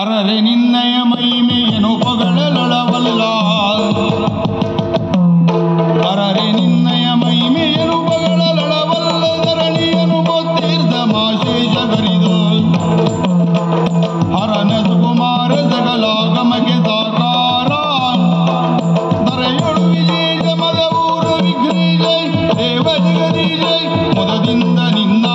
ಅರರೆ ನಿನ್ನಯ ಮಹಿಮೆಯನು ಪೊಗಳಲೊಳವಲ್ಲ, ಅರರೆ ನಿನ್ನಯ ಮಹಿಮೆಯನು ಪೊಗಳಲೊಳವಲ್ಲ, ಧರಣಿಯನು ಗೊತ್ತಿರ್ದ ಮಾಶೇಷ ಬರಿದು ಹರನದ ಕುಮಾರ ಜಗಲಾಗಮಗೆ ಸಾಕಾರ ಧರೆಯೊಳು ವಿಜಯ ಮದವೂರು ವಿಘ್ನಿಜೈ ದೇವ ಜಗದೀಜೈ ಮುದದಿಂದ ನಿನ್ನ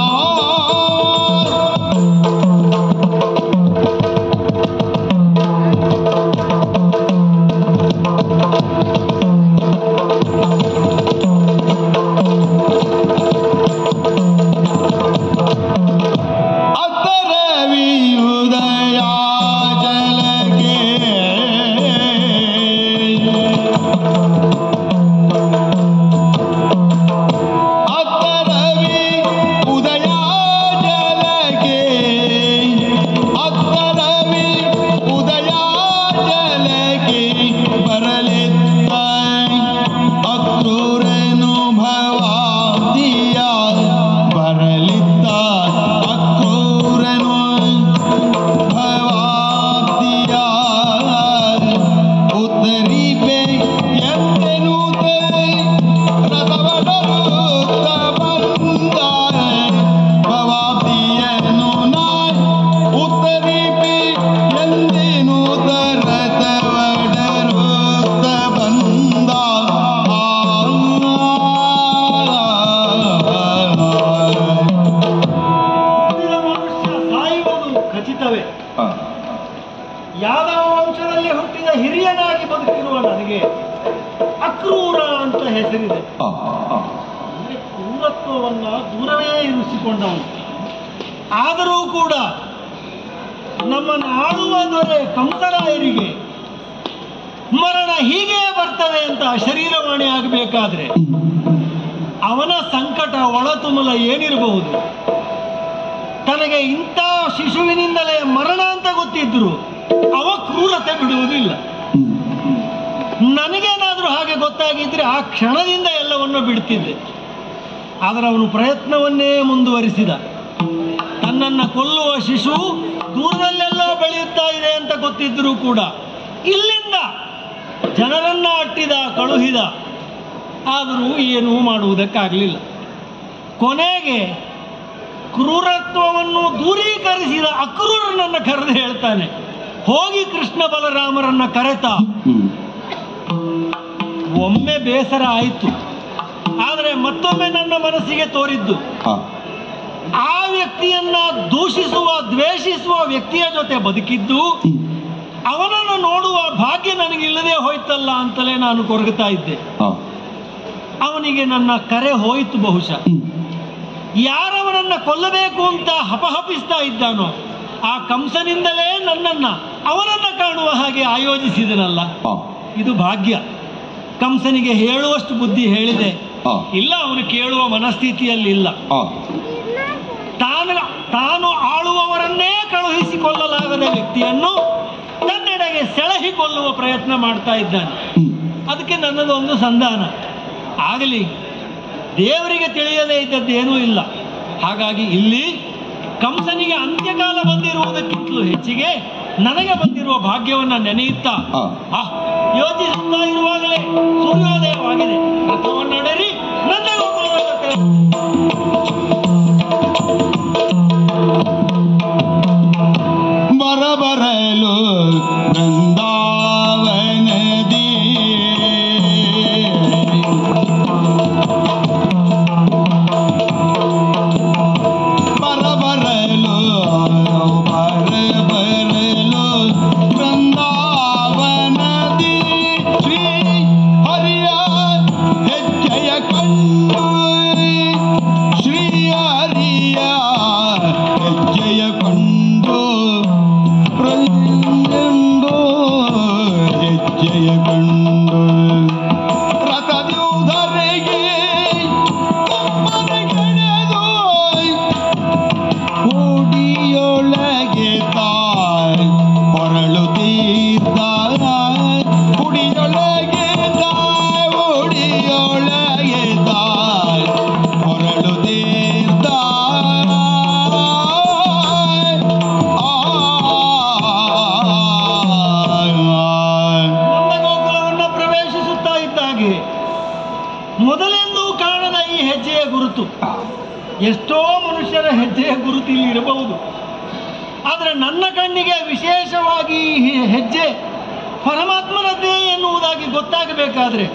ಯಾದವ ವಂಶದಲ್ಲಿ ಹುಟ್ಟಿದ ಹಿರಿಯನಾಗಿ ಬದುಕಿರುವ ನನಗೆ ಅಕ್ರೂರ ಅಂತ ಹೆಸರಿದೆ. ಅಂದ್ರೆ ಕ್ರೂರತ್ವವನ್ನ ದೂರವೇ ಇರಿಸಿಕೊಂಡವನು. ಆದರೂ ಕೂಡ ನಮ್ಮನ್ನು ಆಳುವ ದೊರೆ ಕಂಸರಾಯರಿಗೆ ಮರಣ ಹೀಗೆ ಬರ್ತದೆ ಅಂತ ಶರೀರವಾಣಿ ಆಗಬೇಕಾದ್ರೆ ಅವನ ಸಂಕಟ ಒಳತುಮುಲ ಏನಿರಬಹುದು? ತನಗೆ ಇಂಥ ಶಿಶುವಿನಿಂದಲೇ ಮರಣ ಅಂತ ಗೊತ್ತಿದ್ರು ಅವ ಕ್ರೂರತೆ ಬಿಡುವುದಿಲ್ಲ. ನನಗೇನಾದ್ರೂ ಹಾಗೆ ಗೊತ್ತಾಗಿದ್ರೆ ಆ ಕ್ಷಣದಿಂದ ಎಲ್ಲವನ್ನು ಬಿಡ್ತಿದ್ದೆ. ಆದರೆ ಅವನು ಪ್ರಯತ್ನವನ್ನೇ ಮುಂದುವರಿಸಿದ. ತನ್ನನ್ನು ಕೊಲ್ಲುವ ಶಿಶು ದೂರದಲ್ಲೆಲ್ಲೋ ಬೆಳೆಯುತ್ತಾ ಇದೆ ಅಂತ ಗೊತ್ತಿದ್ರೂ ಕೂಡ ಇಲ್ಲಿಂದ ಜನರನ್ನ ಅಟ್ಟಿದ, ಕಳುಹಿದ. ಆದರೂ ಏನೂ ಮಾಡುವುದಕ್ಕಾಗಲಿಲ್ಲ. ಕೊನೆಗೆ ಕ್ರೂರತ್ವವನ್ನು ದೂರೀಕರಿಸಿದ ಅಕ್ರೂರನನ್ನು ಕರೆದು ಹೇಳ್ತಾನೆ, ಹೋಗಿ ಕೃಷ್ಣ ಬಲರಾಮರನ್ನ ಕರೆತ. ಒಮ್ಮೆ ಬೇಸರ ಆಯಿತು, ಆದರೆ ಮತ್ತೊಮ್ಮೆ ನನ್ನ ಮನಸ್ಸಿಗೆ ತೋರಿದ್ದು ಆ ವ್ಯಕ್ತಿಯನ್ನ ದೂಷಿಸುವ, ದ್ವೇಷಿಸುವ ವ್ಯಕ್ತಿಯ ಜೊತೆ ಬದುಕಿದ್ದು ಅವನನ್ನು ನೋಡುವ ಭಾಗ್ಯ ನನಗಿಲ್ಲದೆ ಹೋಯ್ತಲ್ಲ ಅಂತಲೇ ನಾನು ಕೊರಗುತ್ತಾ ಇದ್ದೆ. ಅವನಿಗೆ ನನ್ನ ಕರೆ ಹೋಯಿತು. ಬಹುಶಃ ಯಾರವನನ್ನ ಕೊಲ್ಲಬೇಕು ಅಂತ ಹಪಹಪಿಸ್ತಾ ಇದ್ದಾನೋ ಆ ಕಂಸನಿಂದಲೇ ನನ್ನನ್ನ ಅವನನ್ನ ಕಾಣುವ ಹಾಗೆ ಆಯೋಜಿಸಿದನಲ್ಲ, ಇದು ಭಾಗ್ಯ. ಕಂಸನಿಗೆ ಹೇಳುವಷ್ಟು ಬುದ್ಧಿ ಹೇಳಿದೆ ಇಲ್ಲ, ಅವನು ಕೇಳುವ ಮನಸ್ಥಿತಿಯಲ್ಲಿ ಇಲ್ಲ. ತಾನು ಆಳುವವರನ್ನೇ ಕಳುಹಿಸಿಕೊಳ್ಳಲಾಗದ ವ್ಯಕ್ತಿಯನ್ನು ತನ್ನೆಡೆಗೆ ಸೆಳೆಹಿಕೊಳ್ಳುವ ಪ್ರಯತ್ನ ಮಾಡ್ತಾ ಇದ್ದಾನೆ. ಅದಕ್ಕೆ ನನ್ನದೊಂದು ಸಂಧಾನ ಆಗಲಿ, ದೇವರಿಗೆ ತಿಳಿಯದೇ ಇದ್ದದ್ದೇನೂ ಇಲ್ಲ. ಹಾಗಾಗಿ ಇಲ್ಲಿ ಕಂಸನಿಗೆ ಅಂತ್ಯಕಾಲ ಬಂದಿರುವುದಕ್ಕಿಂತಲೂ ಹೆಚ್ಚಿಗೆ ನನಗೆ ಬಂದಿರುವ ಭಾಗ್ಯವನ್ನ ನೆನೆಯುತ್ತಾ ಯೋಚಿಸುತ್ತಾ ಇರುವಾಗಲೇ ಸೂರ್ಯೋದಯವಾಗಿದೆ. ರಥವನ್ನಡೆರಿ ನಂದಗೋಕುಲಕ್ಕೆ ಬರಬರಲು ಬೃಂದಾವನದಿ ಬರಬರಲು ಬರಬರಲು ಬೃಂದಾವನದಿ ಶ್ರೀ ಹರಿಯ ಹೆಜ್ಜೆಯ ಕಂಡು ಶ್ರೀಯ ಆದರೆ ನನ್ನ ಕಣ್ಣಿಗೆ ವಿಶೇಷವಾಗಿ ಈ ಹೆಜ್ಜೆ ಪರಮಾತ್ಮನದ್ದೇ ಎನ್ನುವುದಾಗಿ ಗೊತ್ತಾಗಬೇಕಾದ್ರೆ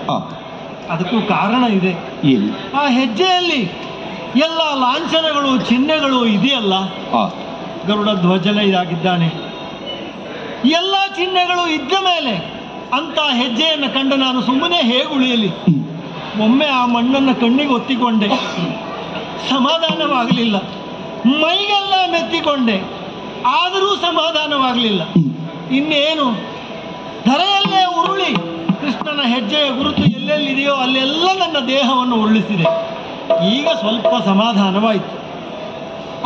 ಅದಕ್ಕೂ ಕಾರಣ ಇದೆ. ಆ ಹೆಜ್ಜೆಯಲ್ಲಿ ಎಲ್ಲ ಲಾಂಛನಗಳು ಚಿಹ್ನೆಗಳು ಇದೆಯಲ್ಲ. ಗರುಡ ಧ್ವಜನಾಗಿದ್ದಾನೆ. ಎಲ್ಲ ಚಿಹ್ನೆಗಳು ಇದ್ದ ಮೇಲೆ ಅಂತ ಹೆಜ್ಜೆಯನ್ನು ಕಂಡು ನಾನು ಸುಮ್ಮನೆ ಹೇಗೆ ಉಳಿಯಲಿ? ಒಮ್ಮೆ ಆ ಮಣ್ಣನ್ನು ಕಣ್ಣಿಗೆ ಒತ್ತಿಕೊಂಡೆ, ಸಮಾಧಾನವಾಗಲಿಲ್ಲ. ಮೈಗೆಲ್ಲ ಮೆತ್ತಿಕೊಂಡೆ, ಆದರೂ ಸಮಾಧಾನವಾಗಲಿಲ್ಲ. ಇನ್ನೇನು ಧರೆಯಲ್ಲೇ ಉರುಳಿ ಕೃಷ್ಣನ ಹೆಜ್ಜೆಯ ಗುರುತು ಎಲ್ಲೆಲ್ಲಿದೆಯೋ ಅಲ್ಲೆಲ್ಲ ನನ್ನ ದೇಹವನ್ನು ಉರುಳಿಸಿದೆ. ಈಗ ಸ್ವಲ್ಪ ಸಮಾಧಾನವಾಯಿತು.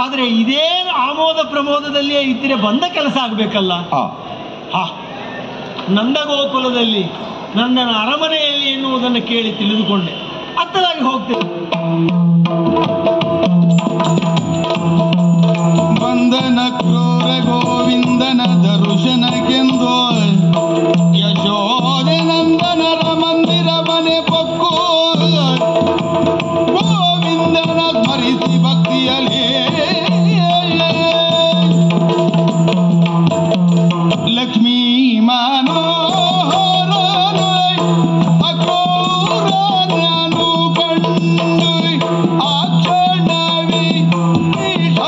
ಆದರೆ ಇದೇ ಆಮೋದ ಪ್ರಮೋದದಲ್ಲಿಯೇ ಇದ್ದರೆ ಬಂದ ಕೆಲಸ ಆಗಬೇಕಲ್ಲ. ನಂದಗೋಕುಲದಲ್ಲಿ ನನ್ನ ಅರಮನೆಯಲ್ಲಿ ಎನ್ನುವುದನ್ನು ಕೇಳಿ ತಿಳಿದುಕೊಂಡೆ. ಅತ್ತಲಾಗಿ ಹೋಗ್ತೇನೆ. ಬಂಧನ ಕ್ರೂರ ಗೋವಿಂದನ ದರ್ಶನಕ್ಕೆಂದು ಯಶೋದೆ ನಂದನರ ಮಂದಿರ ಮನೆ ಪಕ್ಕು ಗೋವಿಂದನ ಸ್ಮರಿಸಿ ಭಕ್ತಿಯಲ್ಲಿ ಲಕ್ಷ್ಮೀ ಮನೋಹರ ಅಕ್ರೂರನನು ಕಂಡು ಆ ಕ್ಷಣವೇ ಪೀಠದಿಂದಿಳಿದೋ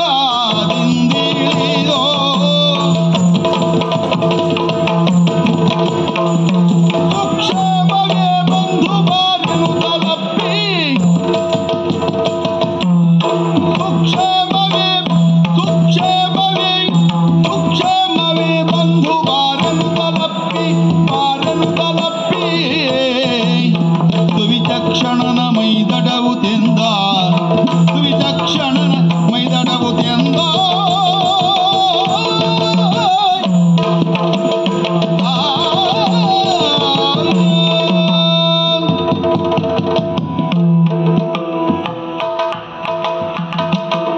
ಸುಕ್ಷೇಮವೇ ಬಂಧು ಬಾರನು ತಲಪ್ಪಿ ಸುಕ್ಷೇಮವೇ ಬಂಧು ಬಾರನು ತಲಪ್ಪಿ ಸುವಿಚಕ್ಷಣನ ಮೈದಡವು ತೆಂದ ಸುವಿಚಕ್ಷಣನ ಮೈದಡವು ತೆಂದ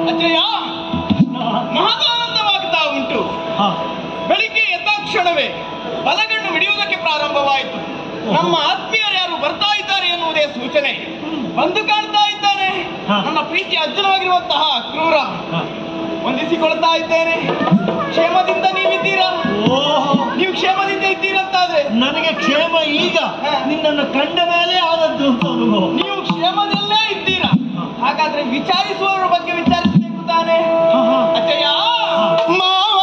ಅಜ್ಜಯ್ಯ, ಮಹದಾನಂದವಾಗ್ತಾ ಉಂಟು. ಬೆಳಿಗ್ಗೆ ಎದ್ದ ಕ್ಷಣವೇ ಬಲಗಣ್ಣು ಮಿಡಿಯುವುದಕ್ಕೆ ಪ್ರಾರಂಭವಾಯಿತು. ನಮ್ಮ ಆತ್ಮೀಯರು ಯಾರು ಬರ್ತಾ ಇದ್ದಾರೆ ಎನ್ನುವುದೇ ಸೂಚನೆ. ಬಂದು ಕಾಣ್ತಾ ಇದ್ದಾನೆ ನನ್ನ ಪ್ರೀತಿ ಅರ್ಜುನವಾಗಿರುವಂತಹ ಕ್ರೂರ. ವಂದಿಸಿಕೊಳ್ತಾ ಇದ್ದೇನೆ. ಕ್ಷೇಮದಿಂದ ನೀವಿದ್ದೀರಾ? ನೀವು ಕ್ಷೇಮದಿಂದ ಇದ್ದೀರಂತಾದ್ರೆ ನನಗೆ ಕ್ಷೇಮ ಈಗ ನಿನ್ನನ್ನು ಕಂಡ ಮೇಲೆ ಆದದ್ದು ಅಂತ ಅನುಭವ. ನೀವು ಕ್ಷೇಮದಲ್ಲೇ ಇದ್ದೀರಾ? ಹಾಗಾದ್ರೆ ವಿಚಾರಿಸುವವರ ಬಗ್ಗೆ ವಿಚಾರಿಸಬೇಕು ತಾನೆ ಅಜ್ಜಯ್ಯ. ಮಾವ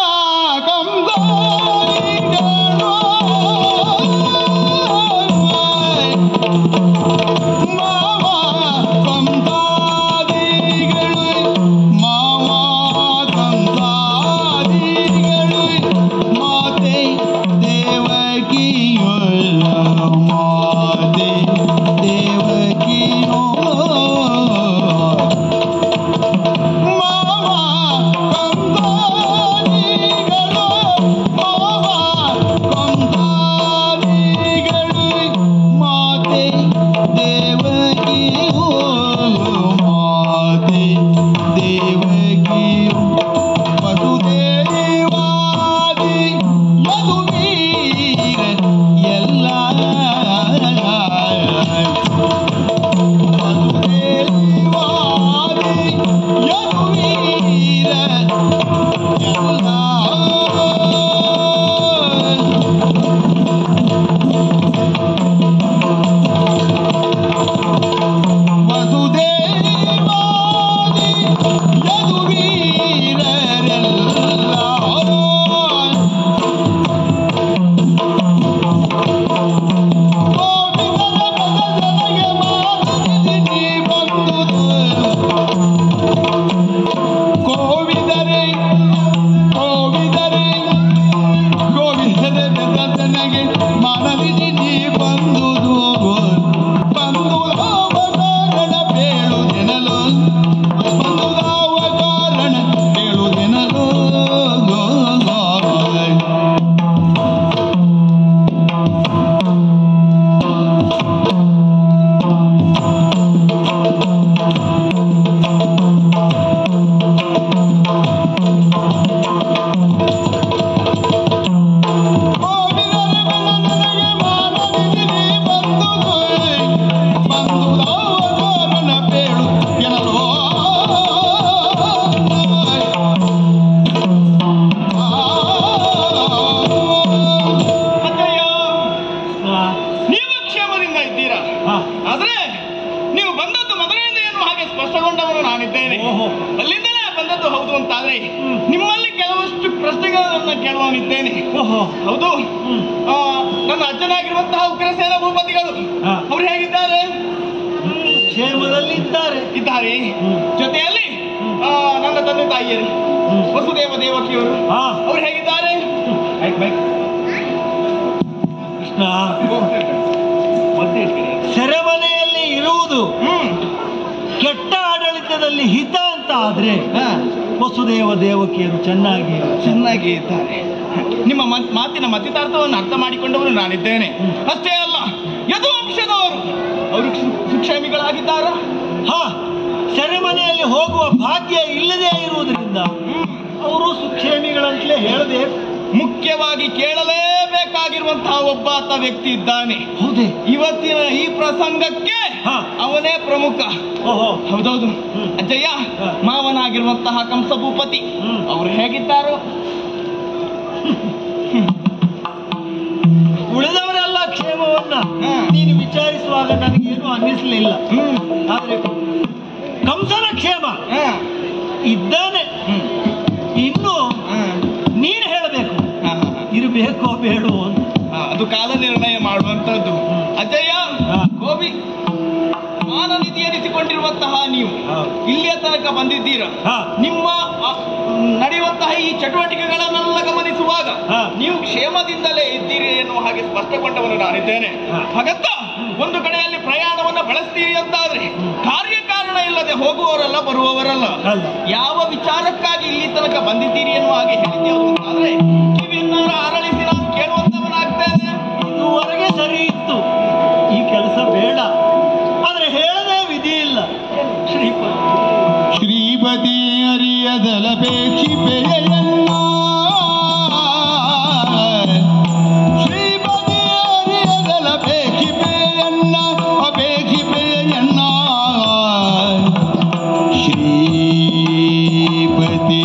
ಕಂದಾರಿಗಳು ಮಾವ ಕಂದಾರಿಗಳು ಮಾವ ಕಂದಾರಿಗಳು ಮಾತೆ ದೇವಕಿಯೊಲ್ಲ ಮಾತೆ ದೇವಕಿಯೋ ವಿಚಾರವನ್ನ ಕೇಳುವನಿದ್ದೇನೆ. ಓಹೋ. ಹೌದು. ಹ್ಮ್. ನನ್ನ ಅಜ್ಜನಾಗಿರುವಂತಹ ಉಗ್ರಸೇನ ಭೂಪತಿಗಳು ಹಾ. ಅವ್ರು ಹೇಗಿದ್ದಾರೆ? ಕ್ಷೇಮದಲ್ಲಿ ಇದ್ದಾರೆ. ಜೊತೆಯಲ್ಲಿ ನನ್ನ ತಂದೆ ತಾಯಿಯರು ವಸುದೇವ ದೇವಕಿಯವರು ಅವ್ರು ಹೇಗಿದ್ದಾರೆ? ಕೃಷ್ಣ, ಸೆರೆಮನೆಯಲ್ಲಿ ಇರುವುದು ಕೆಟ್ಟ ಆಡಳಿತದಲ್ಲಿ ಹಿತ ಅಂತ ಆದ್ರೆ ವಸುದೇವ ದೇವಕಿಯರು ಚೆನ್ನಾಗಿ ಇದ್ದಾರೆ. ನಿಮ್ಮ ಮಾತಿನ ಮತಿತಾರ್ಥವನ್ನು ಅರ್ಥ ಮಾಡಿಕೊಂಡವರು ನಾನಿದ್ದೇನೆ. ಅಷ್ಟೇ ಅಲ್ಲ, ಯದುವಂಶದವರು ಅವರು ಸುಕ್ಷೇಮಿಗಳಾಗಿದ್ದಾರ. ಸೆರೆಮನೆಯಲ್ಲಿ ಹೋಗುವ ಭಾಗ್ಯ ಇಲ್ಲದೆ ಇರುವುದರಿಂದ ಅವರು ಸುಕ್ಷೇಮಿಗಳಂತಲೇ ಹೇಳಬೇಕು. ಮುಖ್ಯವಾಗಿ ಕೇಳಲೇಬೇಕಾಗಿರುವಂತಹ ಒಬ್ಬಾತ ವ್ಯಕ್ತಿ ಇದ್ದಾನೆ. ಹೌದೇ? ಇವತ್ತಿನ ಈ ಪ್ರಸಂಗಕ್ಕೆ ಅವನೇ ಪ್ರಮುಖ. ಹೌದೌದು. ಅಜ್ಜಯ್ಯ, ಮಾವನಾಗಿರುವಂತಹ ಕಂಸ ಭೂಪತಿ ಅವರು ಹೇಗಿದ್ದಾರೋ? ಉಳಿದವರೆಲ್ಲ ಕ್ಷೇಮವನ್ನ ನೀನು ವಿಚಾರಿಸುವಾಗ ನನಗೇನು ಅನ್ನಿಸಲಿಲ್ಲ. ಆದ್ರೆ ಕಂಸನ ಕ್ಷೇಮ ಇದ್ದಾನೆ. ಇನ್ನು ನೀನು ಹೇಳಬೇಕು, ಇರಬೇಕೋ ಬೇಡೋ ಅಂತ. ಅದು ಕಾಲ ನಿರ್ಣಯ ಮಾಡುವಂತದ್ದು. ಅಜ್ಜಯ್ಯ, ಗೋಬಿ ಮಾನನಿಧಿ ಎನಿಸಿಕೊಂಡಿರುವಂತಹ ನೀವು ಇಲ್ಲಿಯ ತನಕ ಬಂದಿದ್ದೀರ. ನಿಮ್ಮ ನಡೆಯುವಂತಹ ಈ ಚಟುವಟಿಕೆಗಳನ್ನೆಲ್ಲ ಗಮನಿಸುವಾಗ ನೀವು ಕ್ಷೇಮದಿಂದಲೇ ಇದ್ದೀರಿ ಎನ್ನುವ ಹಾಗೆ ಸ್ಪಷ್ಟಗೊಂಡವನು ನಾನಿದ್ದೇನೆ. ಹಾಗಂತ ಒಂದು ಕಡೆಯಲ್ಲಿ ಪ್ರಯಾಣವನ್ನು ಬಳಸ್ತೀರಿ ಅಂತಾದ್ರೆ ಕಾರ್ಯಕಾರಣ ಇಲ್ಲದೆ ಹೋಗುವವರಲ್ಲ, ಬರುವವರಲ್ಲ. ಯಾವ ವಿಚಾರಕ್ಕಾಗಿ ಇಲ್ಲಿ ತನಕ ಬಂದಿದ್ದೀರಿ ಎನ್ನುವ ಹಾಗೆ ಹೇಳಿದ್ದೇವೆ ಅಂತಾದ್ರೆ ಕಿವಿಯನ್ನಾರ ಅರಳಿಸಿ ನಾನು ಕೇಳುವಂತವನಾಗ್ತೇನೆ. ಇದುವರೆಗೆ ಸರಿ ಇತ್ತು, ಈ ಕೆಲಸ ಬೇಡ. ಆದ್ರೆ ಹೇಳದೆ ವಿಧಿ ಇಲ್ಲ. ಶ್ರೀಪತಿ ಅರಿಯದಲಪೇಕ್ಷಿಪೆಯನ್ನ ಶ್ರೀಪತಿ ಅರಿಯದಲಪೇಕ್ಷಿಪೆಯನ್ನ ಅಪೇಕ್ಷಿಪೆಯನ್ನ ಶ್ರೀಪತಿ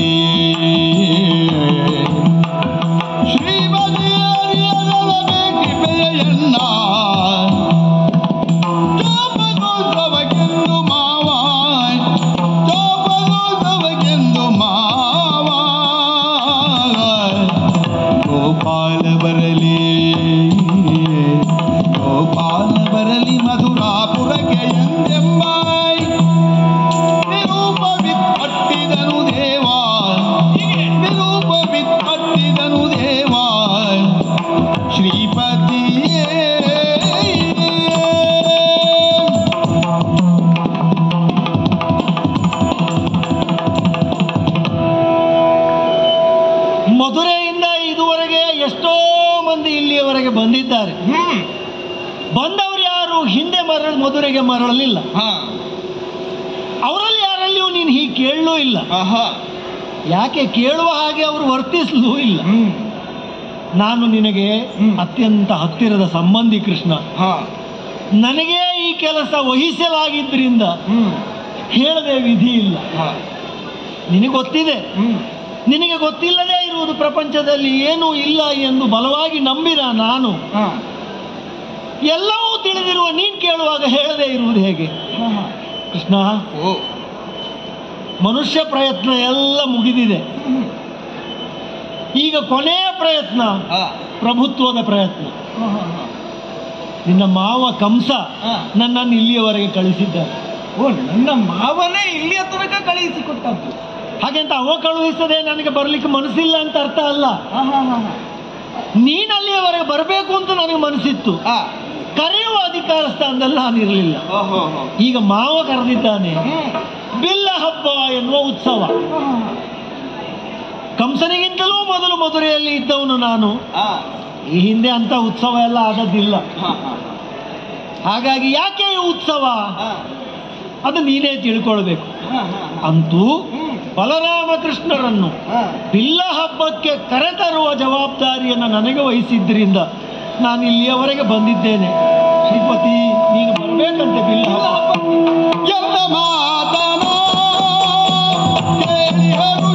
ಶ್ರೀಪತಿ ಅರಿಯದಲಪೇಕ್ಷಿಪೆಯನ್ನ ಗೋಪಾಲ ಬರಲಿ ಮಧುರಾಪುರಕ್ಕೆ ಎಂದೆಂಬಾಯ್ ನಿರೂಪ ಬಿತ್ತಟ್ಟಿದನು ದೇವಾ, ನಿರೂಪ ಬಿತ್ತಟ್ಟಿದನು ದೇವಾ ಶ್ರೀಪತಿಯೇ. ಮಧುರೆಯಿಂದ ಇದುವರೆಗೆ ಎಷ್ಟೋ ಮಂದಿ ಇಲ್ಲಿಯವರೆಗೆ ಬಂದಿದ್ದಾರೆ. ಬಂದವರು ಯಾರು ಹಿಂದೆ ಮಧುರೆಗೆ ಮರಳಲಿಲ್ಲ. ಅವರಲ್ಲಿ ಯಾರಲ್ಲಿಯೂ ನೀನು ಹೀಗೆ ಕೇಳಲೂ ಇಲ್ಲ. ಯಾಕೆ ಕೇಳುವ ಹಾಗೆ ಅವರು ವರ್ತಿಸಲೂ ಇಲ್ಲ. ನಾನು ನಿನಗೆ ಅತ್ಯಂತ ಹತ್ತಿರದ ಸಂಬಂಧಿ ಕೃಷ್ಣ. ನನಗೆ ಈ ಕೆಲಸ ವಹಿಸಲಾಗಿದ್ದರಿಂದ ಹೇಳದೆ ವಿಧಿ ಇಲ್ಲ. ನಿನಗೆ ಗೊತ್ತಿದೆ, ನಿನಗೆ ಗೊತ್ತಿಲ್ಲದೆ ಇರುವುದು ಪ್ರಪಂಚದಲ್ಲಿ ಏನೂ ಇಲ್ಲ ಎಂದು ಬಲವಾಗಿ ನಂಬಿದ ನಾನು ಎಲ್ಲವೂ ತಿಳಿದಿರುವ ನೀನು ಕೇಳುವಾಗ ಹೇಳದೆ ಇರುವುದು ಹೇಗೆ ಕೃಷ್ಣ? ಮನುಷ್ಯ ಪ್ರಯತ್ನ ಎಲ್ಲ ಮುಗಿದಿದೆ. ಈಗ ಕೊನೆಯ ಪ್ರಯತ್ನ ಪ್ರಭುತ್ವದ ಪ್ರಯತ್ನ. ನಿನ್ನ ಮಾವ ಕಂಸ ನನ್ನನ್ನು ಇಲ್ಲಿಯವರೆಗೆ ಕಳಿಸಿದ್ದಾರೆ. ನನ್ನ ಮಾವನೇ ಇಲ್ಲಿಯ ತನಕ ಕಳುಹಿಸಿಕೊಟ್ಟದ್ದು. ಹಾಗೆಂತ ಅವ ಕಳುಹಿಸದೆ ನನಗೆ ಬರ್ಲಿಕ್ಕೆ ಮನಸ್ಸಿಲ್ಲ ಅಂತ ಅರ್ಥ ಅಲ್ಲ. ನೀನಲ್ಲಿಯವರೆಗೆ ಬರಬೇಕು ಅಂತ ನನಗೆ ಮನಸ್ಸಿತ್ತು. ಕರೆಯುವ ಅಧಿಕಾರ ಸ್ಥಾನದಲ್ಲಿ ನಾನಿರಲಿಲ್ಲ. ಈಗ ಮಾವ ಕರೆದಿದ್ದಾನೆ. ಬಿಲ್ಲ ಹಬ್ಬ ಎನ್ನುವ ಉತ್ಸವ. ಕಂಸನಿಗಿಂತಲೂ ಮೊದಲು ಮಧುರೆಯಲ್ಲಿ ಇದ್ದವನು ನಾನು. ಈ ಹಿಂದೆ ಅಂತ ಉತ್ಸವ ಎಲ್ಲ ಆದದ್ದಿಲ್ಲ. ಹಾಗಾಗಿ ಯಾಕೆ ಈ ಉತ್ಸವ ಅದು ನೀನೇ ತಿಳ್ಕೊಳ್ಬೇಕು. ಅಂತೂ ಬಲರಾಮಕೃಷ್ಣರನ್ನು ಬಿಲ್ಲ ಹಬ್ಬಕ್ಕೆ ಕರೆತರುವ ಜವಾಬ್ದಾರಿಯನ್ನು ನನಗೆ ವಹಿಸಿದ್ರಿಂದ ನಾನು ಇಲ್ಲಿಯವರೆಗೆ ಬಂದಿದ್ದೇನೆ. ಶ್ರೀಪತಿ, ನೀನು ಬರಬೇಕಂತೆ ಬಿಲ್ಲ ಹಬ್ಬ. ಎಲ್ಲ ಮಾತನ ಕೇಳಿಹರು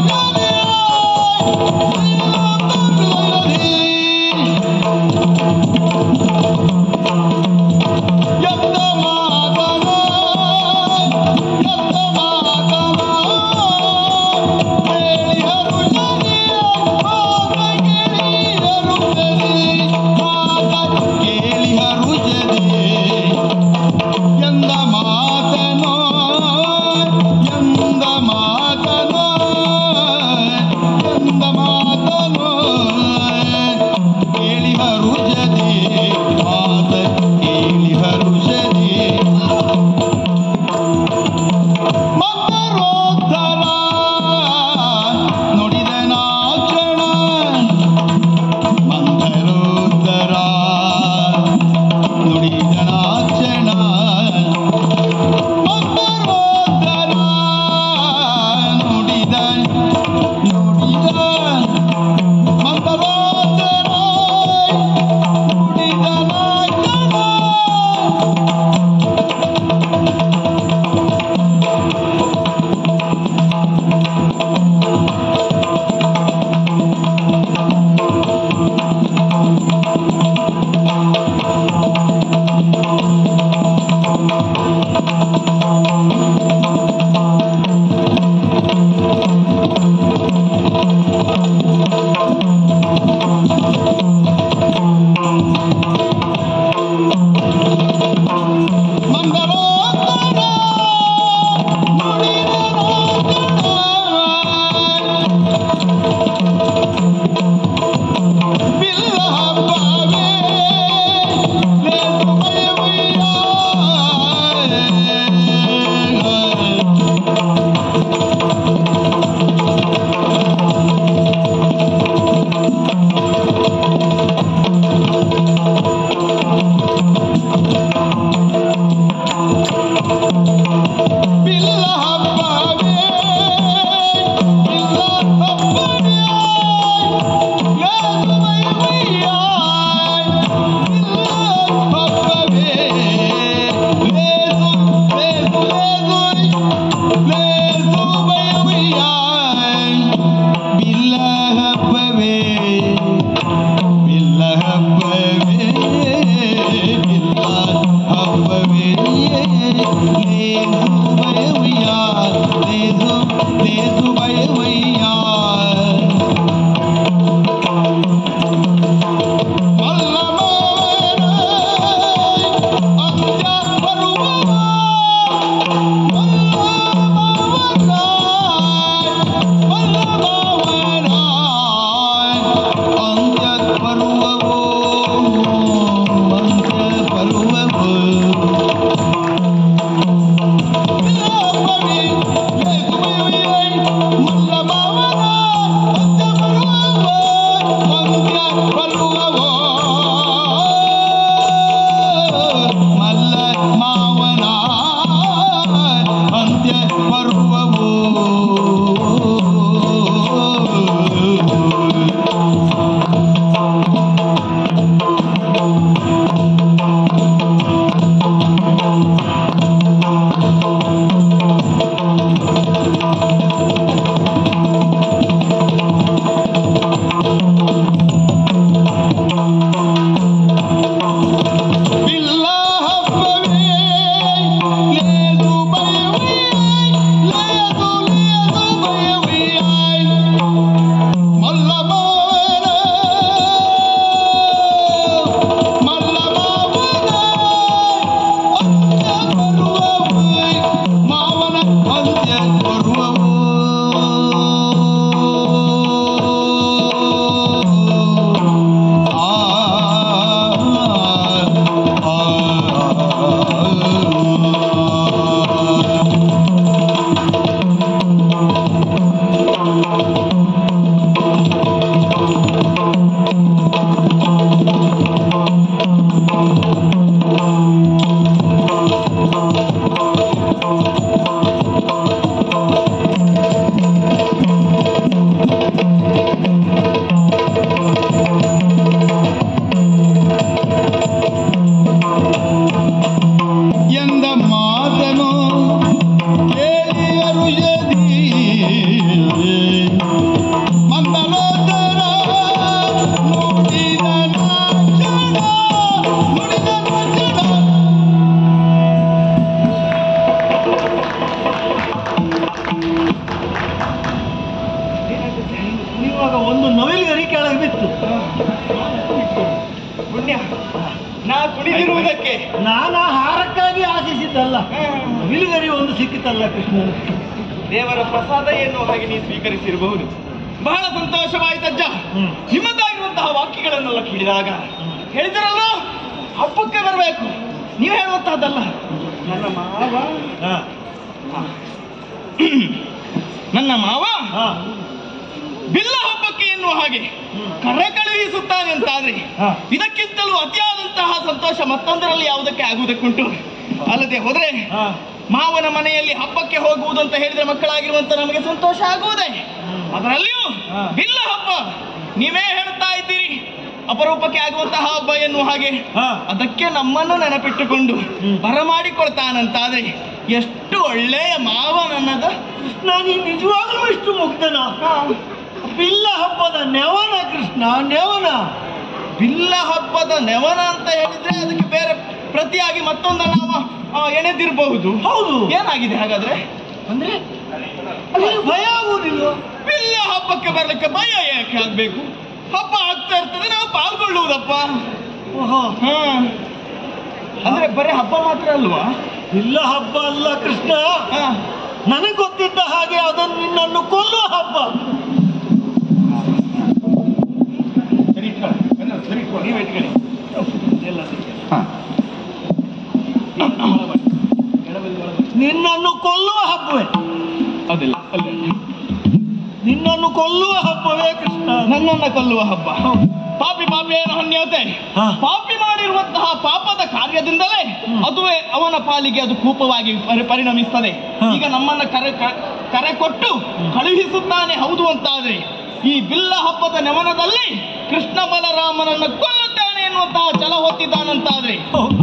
ಒಂದು ನವಿಲುಗರಿ ಕೆಳಗೆ ಬಿತ್ತು. ಪುಣ್ಯ ನಾ ಕುಣಿದಿರುವುದಕ್ಕೆ ನಾನಾ ಹಾರಕ್ಕಾಗಿ ಆಶಿಸಿದ್ದಲ್ಲ, ನವಿಲುಗರಿ ಒಂದು ಸಿಕ್ಕಿತಲ್ಲ ಕೃಷ್ಣ. ದೇವರ ಪ್ರಸಾದ ಎನ್ನುವ ಹಾಗೆ ನೀವು ಸ್ವೀಕರಿಸಿರಬಹುದು. ಬಹಳ ಸಂತೋಷವಾಯ್ತಜ್ಜ. ನಿಮ್ಮದಾಗಿರುವಂತಹ ವಾಕ್ಯಗಳನ್ನೆಲ್ಲ ಕೇಳಿದಾಗ ಹೇಳಿದರಲ್ಲ, ಹಬ್ಬಕ್ಕೆ ಬರಬೇಕು. ನೀವು ಹೇಳುವಂತಹದ್ದಲ್ಲ. ನನ್ನ ಮಾವ ಬಿಲ್ಲ ಹಬ್ಬಕ್ಕೆ ಎನ್ನುವ ಹಾಗೆ ಕರೆ ಕಳುಹಿಸುತ್ತಾನೆ ಅಂತಾದ್ರೆ ಇದಕ್ಕಿಂತಲೂ ಅತಿಯಾದಂತಹ ಸಂತೋಷ ಮತ್ತೊಂದರಲ್ಲಿ ಯಾವುದಕ್ಕೆ ಆಗುವುದಕ್ಕುಂಟು. ಅಲ್ಲದೆ ಹೋದ್ರೆ ಮಾವನ ಮನೆಯಲ್ಲಿ ಹಬ್ಬಕ್ಕೆ ಹೋಗುವುದು ಅಂತ ಹೇಳಿದ್ರೆ ಮಕ್ಕಳಾಗಿರುವಂತ ನಮಗೆ ಸಂತೋಷ ಆಗುವುದೇ. ಅದರಲ್ಲಿಯೂ ಬಿಲ್ಲ ಹಬ್ಬ ನೀವೇ ಹೇಳ್ತಾ ಇದ್ದೀರಿ, ಅಪರೂಪಕ್ಕೆ ಆಗುವಂತಹ ಹಬ್ಬ ಎನ್ನುವ ಹಾಗೆ ಅದಕ್ಕೆ ನಮ್ಮನ್ನು ನೆನಪಿಟ್ಟುಕೊಂಡು ಬರಮಾಡಿಕೊಳ್ತಾನಂತಾದ್ರೆ ಎಷ್ಟು ಒಳ್ಳೆಯ ಮಾವ ನನ್ನದು. ನಾನು ನಿಜವಾಗ್ಲೂ ಇಷ್ಟು ಮುಗ್ಧನ? ಬಿಲ್ಲ ಹಬ್ಬದ ನೆವನ ಕೃಷ್ಣ, ನೆವನ. ಬಿಲ್ಲ ಹಬ್ಬದ ನೆವನ ಅಂತ ಹೇಳಿದ್ರೆ ಅದಕ್ಕೆ ಬೇರೆ ಪ್ರತಿಯಾಗಿ ಮತ್ತೊಂದನ್ನು ನಾವು ಎಣೆದಿರಬಹುದು. ಹೌದು, ಏನಾಗಿದೆ ಹಾಗಾದ್ರೆ? ಅಂದ್ರೆ ಭಯ ಆಗುವುದಿಲ್ಲ. ಬಿಲ್ಲ ಹಬ್ಬಕ್ಕೆ ಬರ್ಲಿಕ್ಕೆ ಭಯ ಯಾಕೆ ಆಗ್ಬೇಕು? ಹಬ್ಬ ಆಗ್ತಾ ಇರ್ತದೆ, ನಾವು ಪಾಲ್ಗೊಳ್ಳುವುದಪ್ಪ. ಅಂದ್ರೆ ಬರೀ ಹಬ್ಬ ಮಾತ್ರ ಅಲ್ವಾ? ಬಿಲ್ಲ ಹಬ್ಬ ಅಲ್ಲ ಕೃಷ್ಣ, ನನಗೆ ಗೊತ್ತಿದ್ದ ಹಾಗೆ ಅದನ್ನು ನಿನ್ನನ್ನು ಕೊಲ್ಲುವ ಹಬ್ಬ. ನಿನ್ನನ್ನು ಕೊಲ್ಲುವ ಹಬ್ಬವೇ ಅದಿಲ್ಲ, ನಿನ್ನನ್ನು ಕೊಲ್ಲುವ ಹಬ್ಬವೇ ಕೃಷ್ಣ. ನನ್ನನ್ನ ಕೊಲ್ಲುವ ಹಬ್ಬ. ಪಾಪಿ ಪಾಪಿ ಏನು ಹನ್ಯತೆ. ಪಾಪಿ ಮಾಡಿರುವಂತಹ ಪಾಪದ ಕಾರ್ಯದಿಂದಲೇ ಅದುವೇ ಅವನ ಪಾಲಿಗೆ ಅದು ಕೂಪವಾಗಿ ಪರಿಣಮಿಸ್ತದೆ. ಈಗ ನಮ್ಮನ್ನ ಕರೆ ಕೊಟ್ಟು ಕಳುಹಿಸುತ್ತಾನೆ ಹೌದು ಅಂತಾದ್ರೆ ಈ ಬಿಲ್ಲ ಹಬ್ಬದ ನೆವನದಲ್ಲಿ ಕೃಷ್ಣ ಬಲರಾಮನನ್ನು ಕೊಲ್ಲುತ್ತಾನೆ ಎನ್ನುವಂತಹ ಛಲ ಹೊತ್ತಿದ್ದಾನಂತಾದ್ರೆ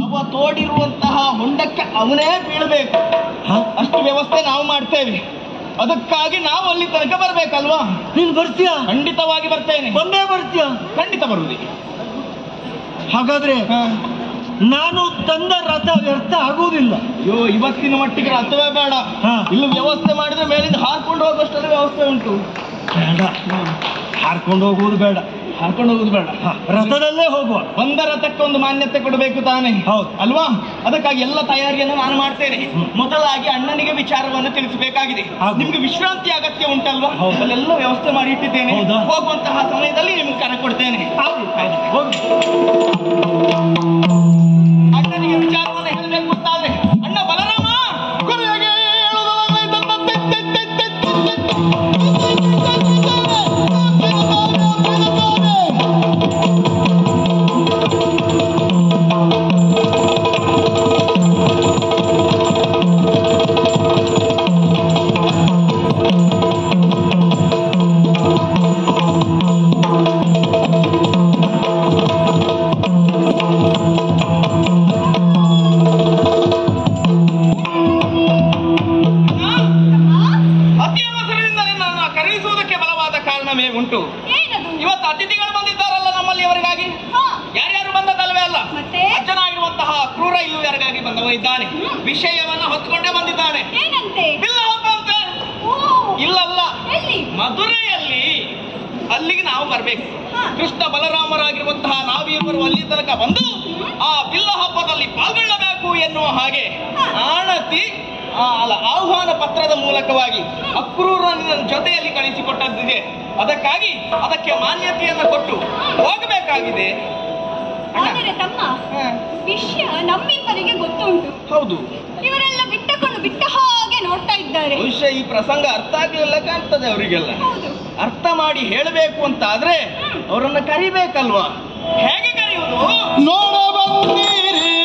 ಅವ ತೋಡಿರುವಂತಹ ಹೊಂಡಕ್ಕೆ ಅವನೇ ಬೀಳಬೇಕು. ಅಷ್ಟು ವ್ಯವಸ್ಥೆ ನಾವು ಮಾಡ್ತೇವೆ. ಅದಕ್ಕಾಗಿ ನಾವು ಅಲ್ಲಿ ತನಕ ಬರ್ಬೇಕಲ್ವಾ? ನೀನು ಬರ್ತೀಯಾ? ಖಂಡಿತವಾಗಿ ಬರ್ತೇನೆ. ಬಂದೇ ಬರ್ತೀಯ? ಖಂಡಿತ ಬರುವುದೇ. ಹಾಗಾದ್ರೆ ನಾನು ತಂದ ರಥ ವ್ಯರ್ಥ ಆಗುವುದಿಲ್ಲ. ಅಯ್ಯೋ, ಇವತ್ತಿನ ಮಟ್ಟಿಗೆ ರಥವೇ ಬೇಡ. ಇಲ್ಲಿ ವ್ಯವಸ್ಥೆ ಮಾಡಿದ್ರೆ ಮೇಲಿಂದ ಹಾರ್ಕೊಂಡು ಹೋಗುವಷ್ಟೆಲ್ಲ ವ್ಯವಸ್ಥೆ ಉಂಟು. ಬೇಡ, ಹಾರ್ಕೊಂಡು ಹೋಗುವುದು ಬೇಡ. ಹಾರ್ಕೊಂಡು ಹೋಗುದು ಬೇಡ, ರಥದಲ್ಲೇ ಹೋಗುವ. ಒಂದ ರಥಕ್ಕೆ ಒಂದು ಮಾನ್ಯತೆ ಕೊಡಬೇಕು ತಾನೆ? ಹೌದು ಅಲ್ವಾ? ಅದಕ್ಕಾಗಿ ಎಲ್ಲ ತಯಾರಿಯನ್ನು ನಾನು ಮಾಡ್ತೇನೆ. ಮೊದಲಾಗಿ ಅಣ್ಣನಿಗೆ ವಿಚಾರವನ್ನು ತಿಳಿಸಬೇಕಾಗಿದೆ. ನಿಮ್ಗೆ ವಿಶ್ರಾಂತಿ ಅಗತ್ಯ ಉಂಟಲ್ವಾ? ಅಲ್ಲೆಲ್ಲ ವ್ಯವಸ್ಥೆ ಮಾಡಿ ಇಟ್ಟಿದ್ದೇನೆ. ಹೋಗುವಂತಹ ಸಮಯದಲ್ಲಿ ನಿಮ್ಗೆ ಕರೆ ಕೊಡ್ತೇನೆ. ಅಣ್ಣನಿಗೆ ವಿಚಾರವನ್ನು ಹೇಳಬೇಕು ಅಂತಾದ್ರೆ ಅಣ್ಣ ಬಲರಾಮ ಅಕ್ರೂರ ಇಲ್ಲಿವರೆಗಾಗಿ ಬಂದವ ಇದ್ದಾನೆ. ವಿಷಯವನ್ನ ಹೊತ್ಕೊಂಡೇ ಬಂದಿದ್ದಾನೆ. ಏನಂತೆ? ಬಿಲ್ಲ ಹಬ್ಬ ಅಂತ. ಇಲ್ಲಲ್ಲ, ಮಧುರೆಯಲ್ಲಿ. ಅಲ್ಲಿಗೆ ನಾವು ಬರ್ಬೇಕು. ಕೃಷ್ಣ ಬಲರಾಮರಾಗಿರುವಂತಹ ನಾವಿಬ್ಬರು ಅಲ್ಲಿ ತನಕ ಬಂದು ಆ ಬಿಲ್ಲ ಹಬ್ಬದಲ್ಲಿ ಪಾಲ್ಗೊಳ್ಳಬೇಕು ಎನ್ನುವ ಹಾಗೆ ಆಣತಿ ಆಹ್ವಾನ ಪತ್ರದ ಮೂಲಕವಾಗಿ ಅಕ್ರೂರನ ಜೊತೆಯಲ್ಲಿ ಕಳಿಸಿಕೊಟ್ಟದ್ದಿದೆ. ಅದಕ್ಕಾಗಿ ಅದಕ್ಕೆ ಮಾನ್ಯತೆಯನ್ನು ಕೊಟ್ಟು ಹೋಗಬೇಕಾಗಿದೆ. ಆದರೆ ತಮ್ಮ, ವಿಷಯ ನಮ್ಮಿಬ್ಬರಿಗೆ ಗೊತ್ತುಂಟು. ಹೌದು, ಇವರೆಲ್ಲ ಬಿಟ್ಟ ಹಾಗೆ ನೋಡ್ತಾ ಇದ್ದಾರೆ. ಬಹುಶಃ ಈ ಪ್ರಸಂಗ ಅರ್ಥ ಆಗ್ಲಿಲ್ಲ ಕಾಣ್ತದೆ ಅವರಿಗೆಲ್ಲ. ಅರ್ಥ ಮಾಡಿ ಹೇಳಬೇಕು ಅಂತ ಆದ್ರೆ ಅವರನ್ನ ಕರಿಬೇಕಲ್ವಾ? ಹೇಗೆ ಕರೆಯುವುದು? ನೋಡ ಬಂದಿರಿ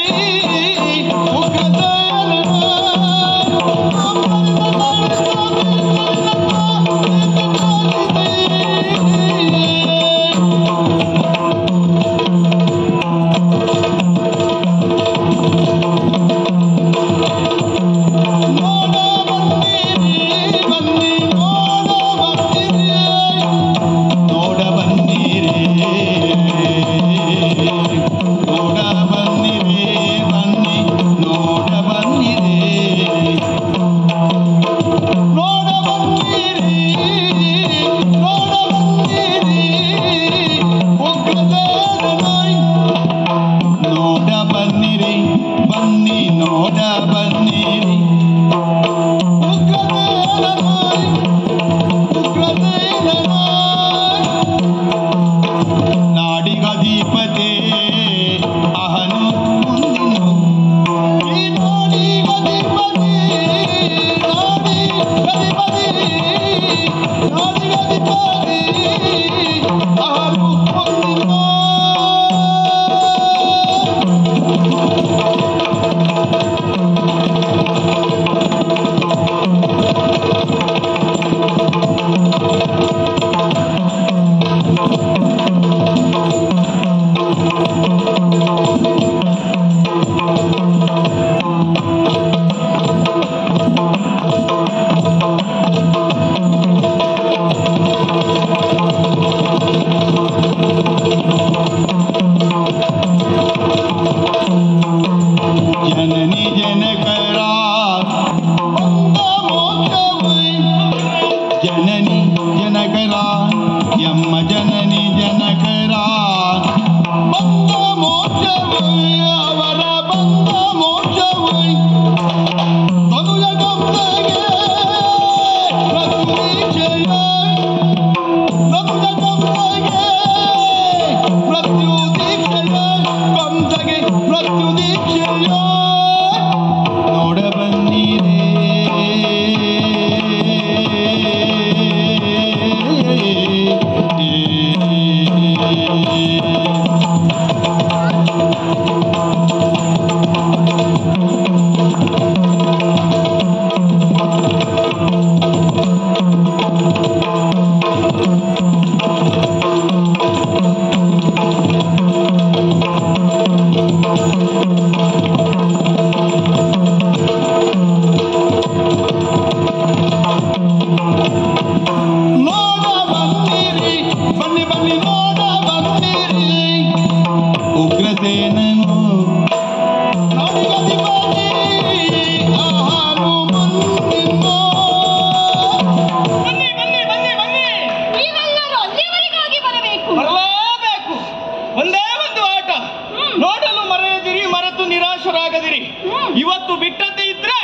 ಇವತ್ತು ಬಿಟ್ಟದ್ದೇ ಇದ್ರೆ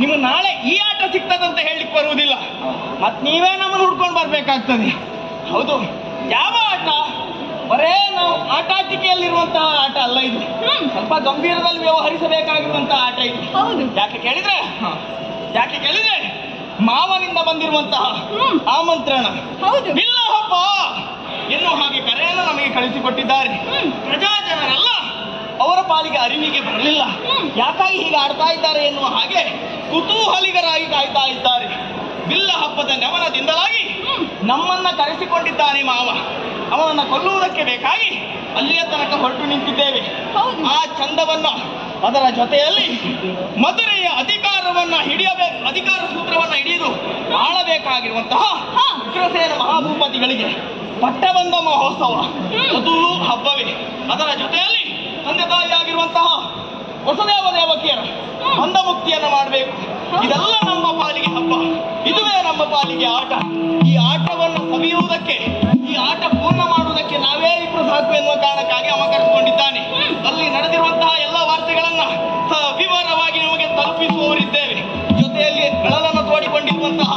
ನಿಮ್ಗೆ ನಾಳೆ ಈ ಆಟ ಸಿಗ್ತದಂತ ಹೇಳಿಕ್ ಬರುವುದಿಲ್ಲ. ಮತ್ ನೀವೇ ನಮ್ಮನ್ನು ಹುಡ್ಕೊಂಡು ಬರ್ಬೇಕಾಗ್ತದೆ. ಹೌದು, ಯಾವ ಆಟ? ಬರೇ ನಾವು ಆಟಾಟಿಕೆಯಲ್ಲಿರುವಂತಹ ಆಟ ಅಲ್ಲ ಇದು. ಸ್ವಲ್ಪ ಗಂಭೀರದಲ್ಲಿ ವ್ಯವಹರಿಸಬೇಕಾಗಿರುವಂತಹ ಆಟ ಇದು. ಯಾಕೆ ಕೇಳಿದ್ರೆ ಮಾವನಿಂದ ಬಂದಿರುವಂತಹ ಆಮಂತ್ರಣ ಬಿಲ್ಲ ಹಬ್ಬ ಎನ್ನುವ ಹಾಗೆ ಕರೆಯನ್ನು ನಮಗೆ ಕಳಿಸಿಕೊಟ್ಟಿದ್ದಾರೆ. ಪ್ರಜಾ ಜನರಲ್ಲ, ಅವರ ಪಾಲಿಗೆ ಅರಿವಿಗೆ ಬರಲಿಲ್ಲ. ಯಾಕಾಗಿ ಹೀಗೆ ಆಡ್ತಾ ಇದ್ದಾರೆ ಎನ್ನುವ ಹಾಗೆ ಕುತೂಹಲಿಗರಾಗಿ ಕಾಯ್ತಾ ಇದ್ದಾರೆ. ಬಿಲ್ಲ ಹಬ್ಬದ ನಮನದಿಂದಲಾಗಿ ನಮ್ಮನ್ನ ಕರೆಸಿಕೊಂಡಿದ್ದಾನೆ ಮಾವ. ಅವನನ್ನ ಕೊಲ್ಲುವುದಕ್ಕೆ ಬೇಕಾಗಿ ಅಲ್ಲಿಯ ತನಕ ಹೊರಟು ನಿಂತಿದ್ದೇವೆ. ಆ ಚಂದವನ್ನ, ಅದರ ಜೊತೆಯಲ್ಲಿ ಮಧುರೆಯ ಅಧಿಕಾರ ಸೂತ್ರವನ್ನ ಹಿಡಿದು ಆಳಬೇಕಾಗಿರುವಂತಹ ಉಗ್ರಸೇನ ಮಹಾಭೂಪತಿಗಳಿಗೆ ಪಟ್ಟಬಂಧ ಮಹೋತ್ಸವ, ಅದು ಹಬ್ಬವೇ. ಅದರ ಜೊತೆಯಲ್ಲಿ ತಂದೆ ತಾಯಿಯಾಗಿರುವಂತಹ ವಸುದೇವ ದೇವಕಿಯರ ಬಂಧ ಮುಕ್ತಿಯನ್ನು ಮಾಡಬೇಕು. ಇದೆಲ್ಲ ನಮ್ಮ ಪಾಲಿಗೆ ಹಬ್ಬ, ಇದುವೇ ನಮ್ಮ ಪಾಲಿಗೆ ಆಟ. ಈ ಆಟವನ್ನು ಸವಿಯುವುದಕ್ಕೆ, ಈ ಆಟ ಪೂರ್ಣ ಮಾಡುವುದಕ್ಕೆ ನಾವೇ ಇಬ್ರು ಸಾಕು ಎನ್ನುವ ಕಾರಣಕ್ಕಾಗಿ ಅವ ಕರೆಸಿಕೊಂಡಿದ್ದಾನೆ. ಅಲ್ಲಿ ನಡೆದಿರುವಂತಹ ಎಲ್ಲ ವಾರ್ತೆಗಳನ್ನ ವಿವರವಾಗಿ ನಮಗೆ ತಲುಪಿಸುವವರಿದ್ದೇವೆ. ಜೊತೆಯಲ್ಲಿ ಬೆಳಲನ್ನು ತೋಡಿಕೊಂಡಿರುವಂತಹ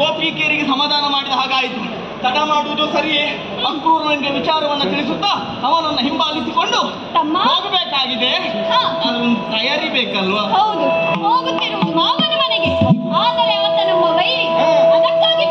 ಗೋಪಿಕೆಯರಿಗೆ ಸಮಾಧಾನ ಮಾಡಿದ ಹಾಗಾಯಿತು. ತಡ ಮಾಡುವುದು ಸರಿಯೇ. ಅಂಕೂರನಿಗೆ ವಿಚಾರವನ್ನು ತಿಳಿಸುತ್ತಾ ಅವನನ್ನು ಹಿಂಬಾಲಿಸಿಕೊಂಡು ಹೋಗಬೇಕಾಗಿದೆ. ಅದೊಂದು ತಯಾರಿ ಬೇಕಲ್ವಾ? ಹೌದು, ಹೋಗುತ್ತಿರುವುದು ಮಾವನ ಮನೆಗೆ. ಆದರೆ ಆತ ನಮ್ಮ ವೈರಿ. ಅದಕ್ಕಾಗಿ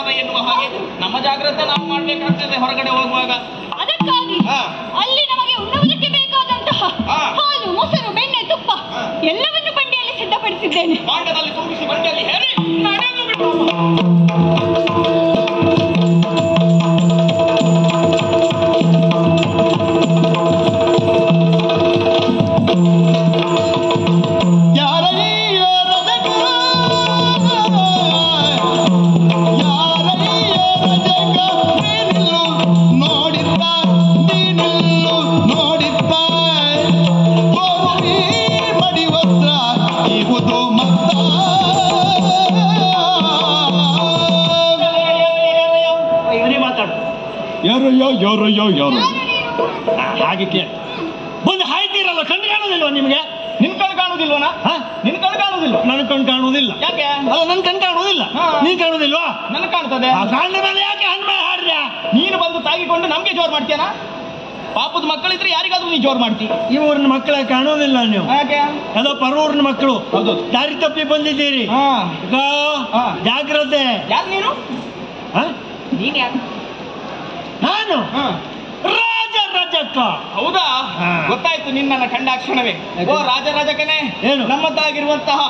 ಬೇಕಾದಂತಹ ಹೇಗೆ ಹೊರಗಡೆ ಹೋಗುವಾಗ. ಅದಕ್ಕಾಗಿ ಅಲ್ಲಿ ನಮಗೆ ಉಣ್ಣುವುದಕ್ಕೆ ಬೇಕಾದಂತಹ ಹಾಲು, ಮೊಸರು, ಬೆಣ್ಣೆ, ತುಪ್ಪ ಎಲ್ಲವನ್ನು ಬಂಡಿಯಲ್ಲಿ ಸಿದ್ಧಪಡಿಸಿದ್ದೇನೆ. ಬಾಂಡದಲ್ಲಿ ತುಂಬಿಸಿ ಬಂಡಿಯಲ್ಲಿ ಹೇರಿ ನಡೆದು ಬಿಟ್ಟು ಹಾಗೆ ಬಂದು ಹಾಯ್ತೀರಲ್ಲ, ಕಣ್ಣು ಕಾಣುದಿಲ್ವ ನಿಮ್ಗೆ? ನಿನ್ ಕಣ್ಣು ಕಾಣುದಿಲ್ವನ? ನಿನ್ ಕಣ್ಣು ಕಾಣುದಿಲ್ಲ. ನನ್ನ ಕಣ್ಣು ಕಾಣುವುದಿಲ್ಲ. ಯಾಕೆ? ಅಲ್ಲ, ನನ್ ಕಣ್ಣು ಕಾಣುವುದಿಲ್ಲ. ನೀನ್ ಕಾಣುದಿಲ್ವಾ? ನನ್ ಕಾಣ್ತದೆ. ಕಾಂಡ ಮೇಲೆ ಯಾಕೆ ಹಣ್ಣು ಹಾಡ್ಯ? ನೀನು ಬಂದು ತಾಗಿಕೊಂಡು ನಮ್ಗೆ ಜೋರ್ ಮಾಡ್ತೀಯನ? ಪಾಪದ ಮಕ್ಕಳಿದ್ರೆ ಯಾರಿಗಾದ್ರೂ ನೀ ಜೋರ್ ಮಾಡ್ತಿ. ಈ ಊರಿನ ಮಕ್ಕಳ ಕಾಣೋದಿಲ್ಲ ನೀವು. ಯಾಕೆ? ಅದೋ ಪರೂರಿನ ಮಕ್ಕಳು. ಹೌದು, ದಾರಿ ತಪ್ಪಿ ಬಂದಿದ್ದೀರಿ. ಜಾಗ್ರತೆ. ಯಾರು ನೀನು? ನೀನ್ ಯಾರು? ನಾನು ರಾಜಕ್ಕ. ಹೌದಾ? ಗೊತ್ತಾಯ್ತು ನಿನ್ನ ಕಂಡಾಕ್ಷಣವೇ. ಓ ರಾಜಕನೇ, ಏನು ನಮ್ಮದಾಗಿರುವಂತಹ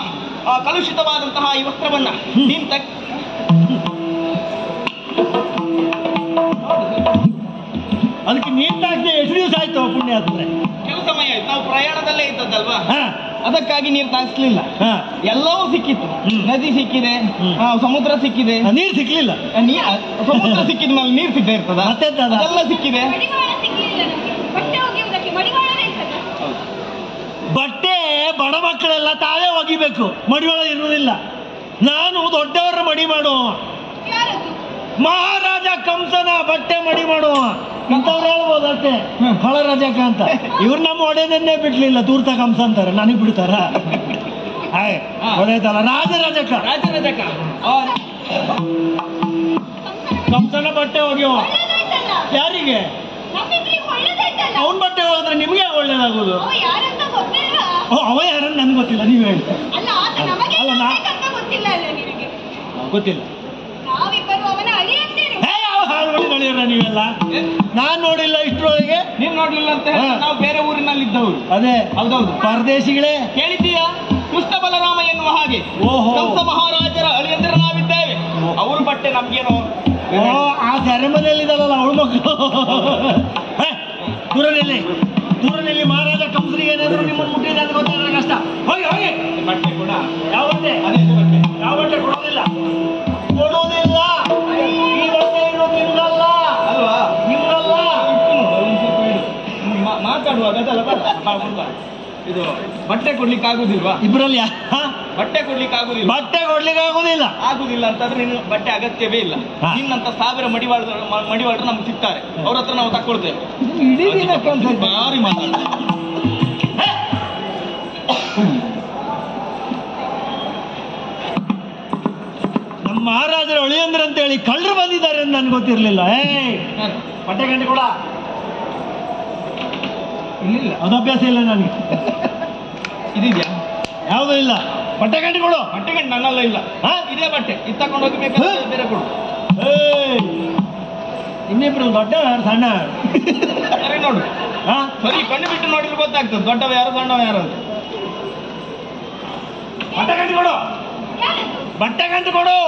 ಕಲುಷಿತವಾದಂತಹ ಈ ವಸ್ತ್ರವನ್ನ ನೀನ್ ಅದಕ್ಕೆ ನೀನ್ ತಾಕಿ ಎಷ್ಟು ದಿವಸ ಆಯ್ತು ಪುಣ್ಯಾತ್ಮೆ? ಕೆಲವು ಸಮಯ ಆಯ್ತು. ನಾವು ಪ್ರಯಾಣದಲ್ಲೇ ಇದ್ದದ್ದಲ್ವಾ, ಅದಕ್ಕಾಗಿ ನೀರು ತಾಗಿಸ್ಲಿಲ್ಲ. ಎಲ್ಲವೂ ಸಿಕ್ಕಿತ್ತು. ನದಿ ಸಿಕ್ಕಿದೆ, ಸಮುದ್ರ ಸಿಕ್ಕಿದೆ. ನೀರು ಸಿಕ್ಲಿಲ್ಲ. ಸಮುದ್ರ ಸಿಕ್ಕಿದ ಮೇಲೆ ನೀರು ಸಿಗ್ತಾ ಇರ್ತದ? ಅದೆಲ್ಲ ಸಿಕ್ಕಿದೆ. ಬಟ್ಟೆ ಬಡ ಮಕ್ಕಳೆಲ್ಲ ತಾವೇ ಒಗಿಬೇಕು, ಮಡಿವಾಳ ಇರುವುದಿಲ್ಲ. ನಾನು ದೊಡ್ಡವರ ಮಡಿ ಮಾಡುವ. ಮಹಾರಾಜ ಕಂಸನ ಬಟ್ಟೆ ಮಡಿ ಮಾಡುವ ಇಂಥವ್ರು ಹೇಳ್ಬೋದು ಅಷ್ಟೇ. ಹೊಳರಾಜಕ ಅಂತ ಇವ್ರು ನಮ್ಮ ಒಡೆದನ್ನೇ ಬಿಡ್ಲಿಲ್ಲ. ತೂರ್ತ ಕಂಸ ಅಂತಾರೆ, ನನಗ್ ಬಿಡ್ತಾರ? ಗೊತ್ತಾಯ್ತಲ್ಲ, ರಾಜರಾಜಕ್ಕ ರಾಜರಾಜಕ್ಕ ಕಂಸನ ಬಟ್ಟೆ ಹೋಗ್ಯವ. ಒಳ್ಳೇದಾಯ್ತಲ್ಲ, ಯಾರಿಗೆ? ನಮ್ಮಿಬ್ರಿಗೆ ಒಳ್ಳೇದಾಯ್ತಲ್ಲ. ಅವನ್ ಬಟ್ಟೆ ಹೋದ್ರೆ ನಿಮ್ಗೆ ಒಳ್ಳೇದಾಗುದು. ಅವ ಯಾರಂತ ಗೊತ್ತಿಲ್ವಾ? ಅವ ಯಾರನ್ನ ನನ್ಗೆ ಗೊತ್ತಿಲ್ಲ, ನೀವ್ ಹೇಳಿ. ಅಲ್ಲ, ಆತ ನಮಗೆ ಅಲ್ಲ, ಅಂತ ಗೊತ್ತಿಲ್ಲ ಅಲ್ಲ ನಿನಗೆ? ಗೊತ್ತಿಲ್ಲ. ನಾವಿಬ್ಬರು ಅವನ ಅಳಿಯಂದಿರು. ಯಾವ ಹಾಳು ನೋಡಿರ ನೀವೆಲ್ಲ? ನಾನ್ ನೋಡಿಲ್ಲ ಇಷ್ಟರೊಳಗೆ. ನೀವ್ ನೋಡ್ಲಿಲ್ಲ ಅಂತ ಹೇಳಿ ನಾವು ಬೇರೆ ಊರಿನಲ್ಲಿ ಇದ್ದವರು. ಅದೇ ಹೌದೌದು. ಪರದೇಶಿಗಳೇ ಕೇಳಿದ್ದೀಯಾ? ಕೃಷ್ಣ ಬಲರಾಮ ಎನ್ನುವ ಹಾಗೆ ಕಂಸ ಮಹಾರಾಜರ ಅಳಿಯಂದಿರ ನಾವಿದ್ದೇವೆ. ಅವ್ರ ಬಟ್ಟೆ ನಮ್ಗೇನೋ ಆ ಸೆರೆಮನೆಯಲ್ಲಿದ್ದಾರಲ್ಲ ಅವಳ ಮಕ್ಕಳು. ದೂರನಲ್ಲಿ ಮಹಾರಾಜ ಕಂಸನಿಗೆ ಏನಾದ್ರು ನಿಮ್ಮನ್ನು ಮುಟ್ಟಿದೆ ಅಂತ ಗೊತ್ತಾದ್ರೆ ಕಷ್ಟ. ಹೋಗಿ ಹೋಗಿ ಬಟ್ಟೆ ಕೂಡ ಯಾವ ಬಟ್ಟೆ? ಅದೇ ಬಟ್ಟೆ. ಯಾವ ಬಟ್ಟೆ ಕೊಡೋದಿಲ್ಲ. ಈ ಬಟ್ಟೆ ಇರೋದು ನಿಮ್ಗಲ್ಲ ಅಲ್ವಾ? ನಿಮ್ಗಲ್ಲ. ಮಾತಾಡುವಾಗ ಅದಲ್ಲ ಇದು ಬಟ್ಟೆ ಕೊಡ್ಲಿಕ್ಕೆ ಆಗುದಿಲ್ವಾ? ಇಬ್ರಲ್ಲಿ ಬಟ್ಟೆ ಕೊಡ್ಲಿಕ್ಕೆ ಆಗುದಿಲ್ಲ. ಬಟ್ಟೆ ಕೊಡ್ಲಿಕ್ಕೆ ಆಗುದಿಲ್ಲ. ಆಗುದಿಲ್ಲ ಅಂತಂದ್ರೆ ನೀನು ಬಟ್ಟೆ ಅಗತ್ಯವೇ ಇಲ್ಲ. ನಿನ್ನಂತ 1000 ಮಡಿವಾಳರು ನಮ್ಗೆ ಸಿಗ್ತಾರೆ, ಅವ್ರ ಹತ್ರ ನಾವು ತಕ್ಕೊಳ್ತೇವೆ. ಇಡೀ ದಿನ ಕೆಲಸ ಭಾರಿ ಮಾತಾಡ. ನಮ್ಮ ಮಹಾರಾಜರ ಒಳಿಯಂದ್ರ ಅಂತ ಹೇಳಿ ಕಳ್ಳರು ಬಂದಿದ್ದಾರೆ ಅಂತ ನನ್ಗೆ ಗೊತ್ತಿರ್ಲಿಲ್ಲ. ಬಟ್ಟೆ ಗಂಟೆ ಕೂಡ ಇಲ್ಲ, ಅದು ಅಭ್ಯಾಸ ಇಲ್ಲ ನನಗೆ. ಇದೆಯಾ? ಯಾವುದೂ ಇಲ್ಲ. ಬಟ್ಟೆ ಗಂಟೆ ಕೊಡು. ಬಟ್ಟೆ ಗಂಟೆ ನನ್ನೆಲ್ಲ ಇಲ್ಲ. ಇದೇ ಬಟ್ಟೆ ಇದು ತಕೊಂಡು ಹೋಗ್ಬೇಕಾದ್ರೆ ಬೇರೆ ಕೊಡು. ಇನ್ನಿಬ್ರು ದೊಡ್ಡ ಸಣ್ಣ ಸರಿ ನೋಡು. ಸರಿ ಕಣ್ಣು ಬಿಟ್ಟು ನೋಡಿದ್ರೆ ಗೊತ್ತಾಗ್ತದೆ ದೊಡ್ಡವ ಯಾರು ಸಣ್ಣವ ಯಾರು ಅಂತ. ಬಟ್ಟೆ ಗಂಟೆ ಕೊಡು. ಬಟ್ಟೆ ಗಂಟೆ ಕೊಡು.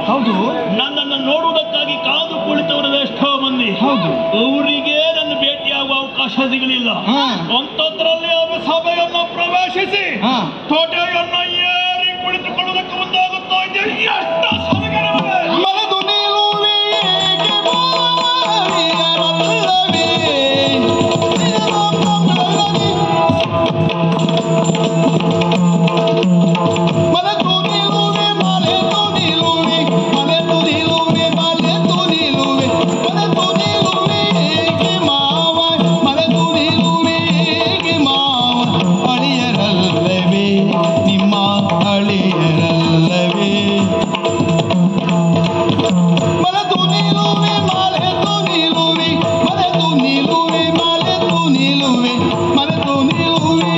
ಹೌದು. ನನ್ನನ್ನು ನೋಡುವುದಕ್ಕಾಗಿ ಕಾದು ಕುಳಿತವರು ಎಷ್ಟೋ ಮಂದಿ. ಹೌದು. ಅವರಿಗೆ ನನ್ನ ಭೇಟಿಯಾಗುವ ಅವಕಾಶ ಸಿಗಲಿಲ್ಲ. ಅಂಥದ್ರಲ್ಲಿ ಅವರು ಸಭೆಯನ್ನು ಪ್ರವೇಶಿಸಿ ತೋಟೆಯನ್ನು ಏರಿ ಕುಳಿತುಕೊಳ್ಳುವುದಕ್ಕೆ ಮುಂದಾಗುತ್ತಾ ಇದ್ದೆ. ಎಷ್ಟು ಸಭೆಗಳವೇ ಮರೆತು ನಿಲ್ಲುವೆ ಏಕೆ ಮಾವಿರಲ್ಲವೇ? ಮರೆತು ನಿಲ್ಲುವೆ ಮರೆತು ನಿಲ್ಲುವೆ ಮರೆತು ನಿಲ್ಲುವೆ ಮರೆತು ನಿಲ್ಲುವೆ ಮರೆತು ನಿಲ್ಲುವೆ ಏಕೆ ಮಾವ ಮರೆತು ನಿಲ್ಲುವೆ ಏಕೆ ಮಾವ ಅಳಿಯರಲ್ಲವೇ ನಿಮ್ಮ ಅಳಿಯರಲ್ಲವೇ? ಮರೆತು ನಿಲ್ಲುವೆ ಮರೆತು ನಿಲ್ಲುವೆ ಮರೆತು ನಿಲ್ಲುವೆ ಮರೆತು ನಿಲ್ಲುವೆ ಮರೆತು ನಿಲ್ಲುವೆ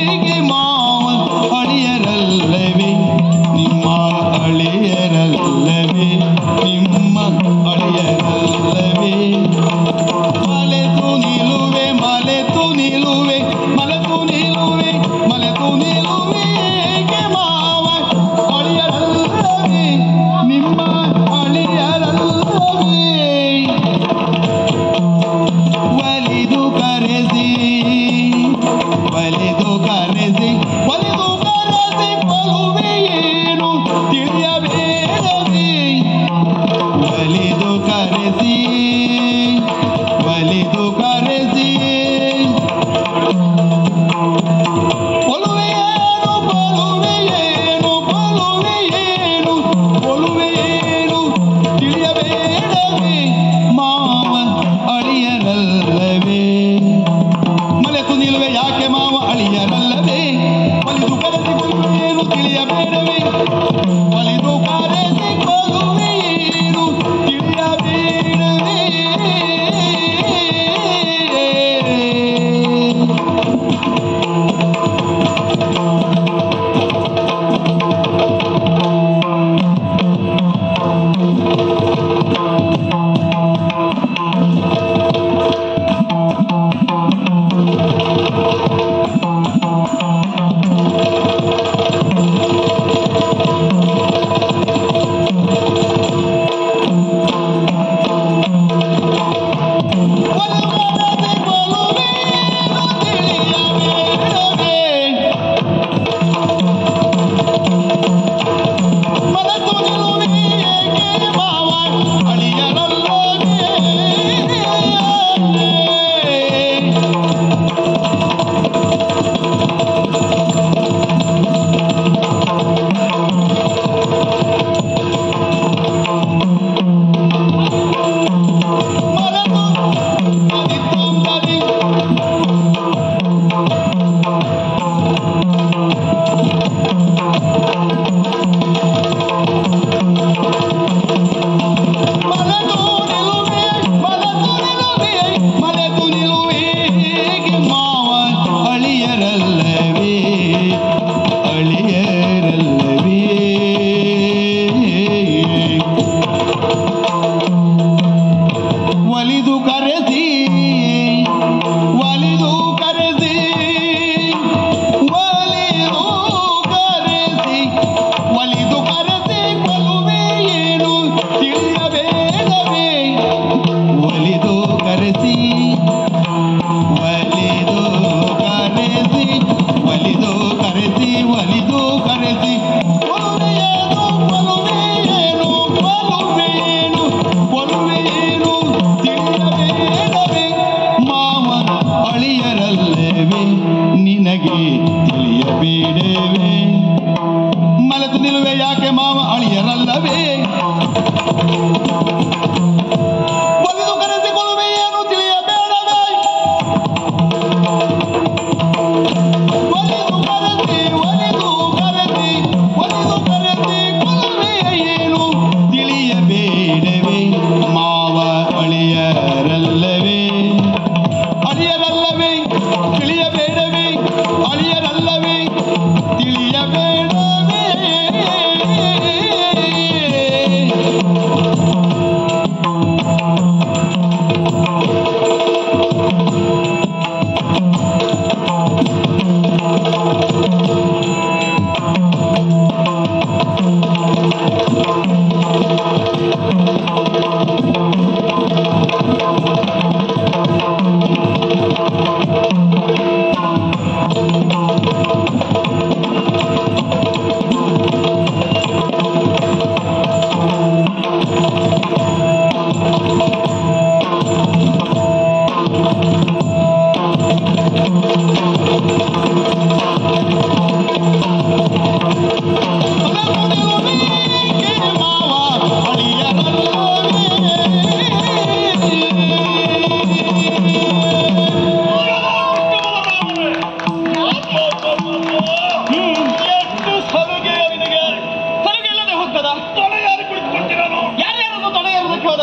ಏಕೆ ಮಾವ ಅಳಿಯರಲ್ಲವೇ ನಿಮ್ಮ ಅಳಿಯರಲ್ಲವೇ ನಿಮ್ಮ ಅಳಿಯರಲ್ಲವೇ? ಮರೆತು ನಿಲ್ಲುವೆ ಮರೆತು ನಿಲ್ಲುವೆ ಮರೆತು ನಿಲ್ಲುವೆ ಮರೆತು ನಿಲ್ಲುವೆ ಏಕೆ ಮಾವ ಅಳಿಯರಲ್ಲವೇ ನಿಮ್ಮ ಅಳಿಯರಲ್ಲವೇ? ಒಲಿದು ಕರೆಸಿ ಒಲಿದು ಕರೆಸಿ ಒಲಿದು ಕರೆಸಿ ಕೊಲುವೆ ಏನು ತಿಳಿಯಬೇಡವೇ? ಒಲಿದು ಕರೆಸಿ ಒಲಿದು ಕರೆಸಿ ಕೊಲುವೆ ಏನು ಕೊಲುವೆ ಏನು ಕೊಲುವೆ ಏನು ಕೊಲುವೆ ಏನು ತಿಳಿಯಬೇಡವೇ? ಮಾವ ಅಳಿಯರಲ್ಲವೇ? ಮರೆತು ನಿಲ್ಲುವೆ ಯಾಕೆ ಮಾವ ಅಳಿಯರಲ್ಲವೇ? ಒಲಿದು ಕರೆಸಿ ಕೊಲುವೆ ಏನು ತಿಳಿಯಬೇಡವೇ? ಒಲಿದು ಕರೆಸಿ ಕೊಲುವೆ ಏನು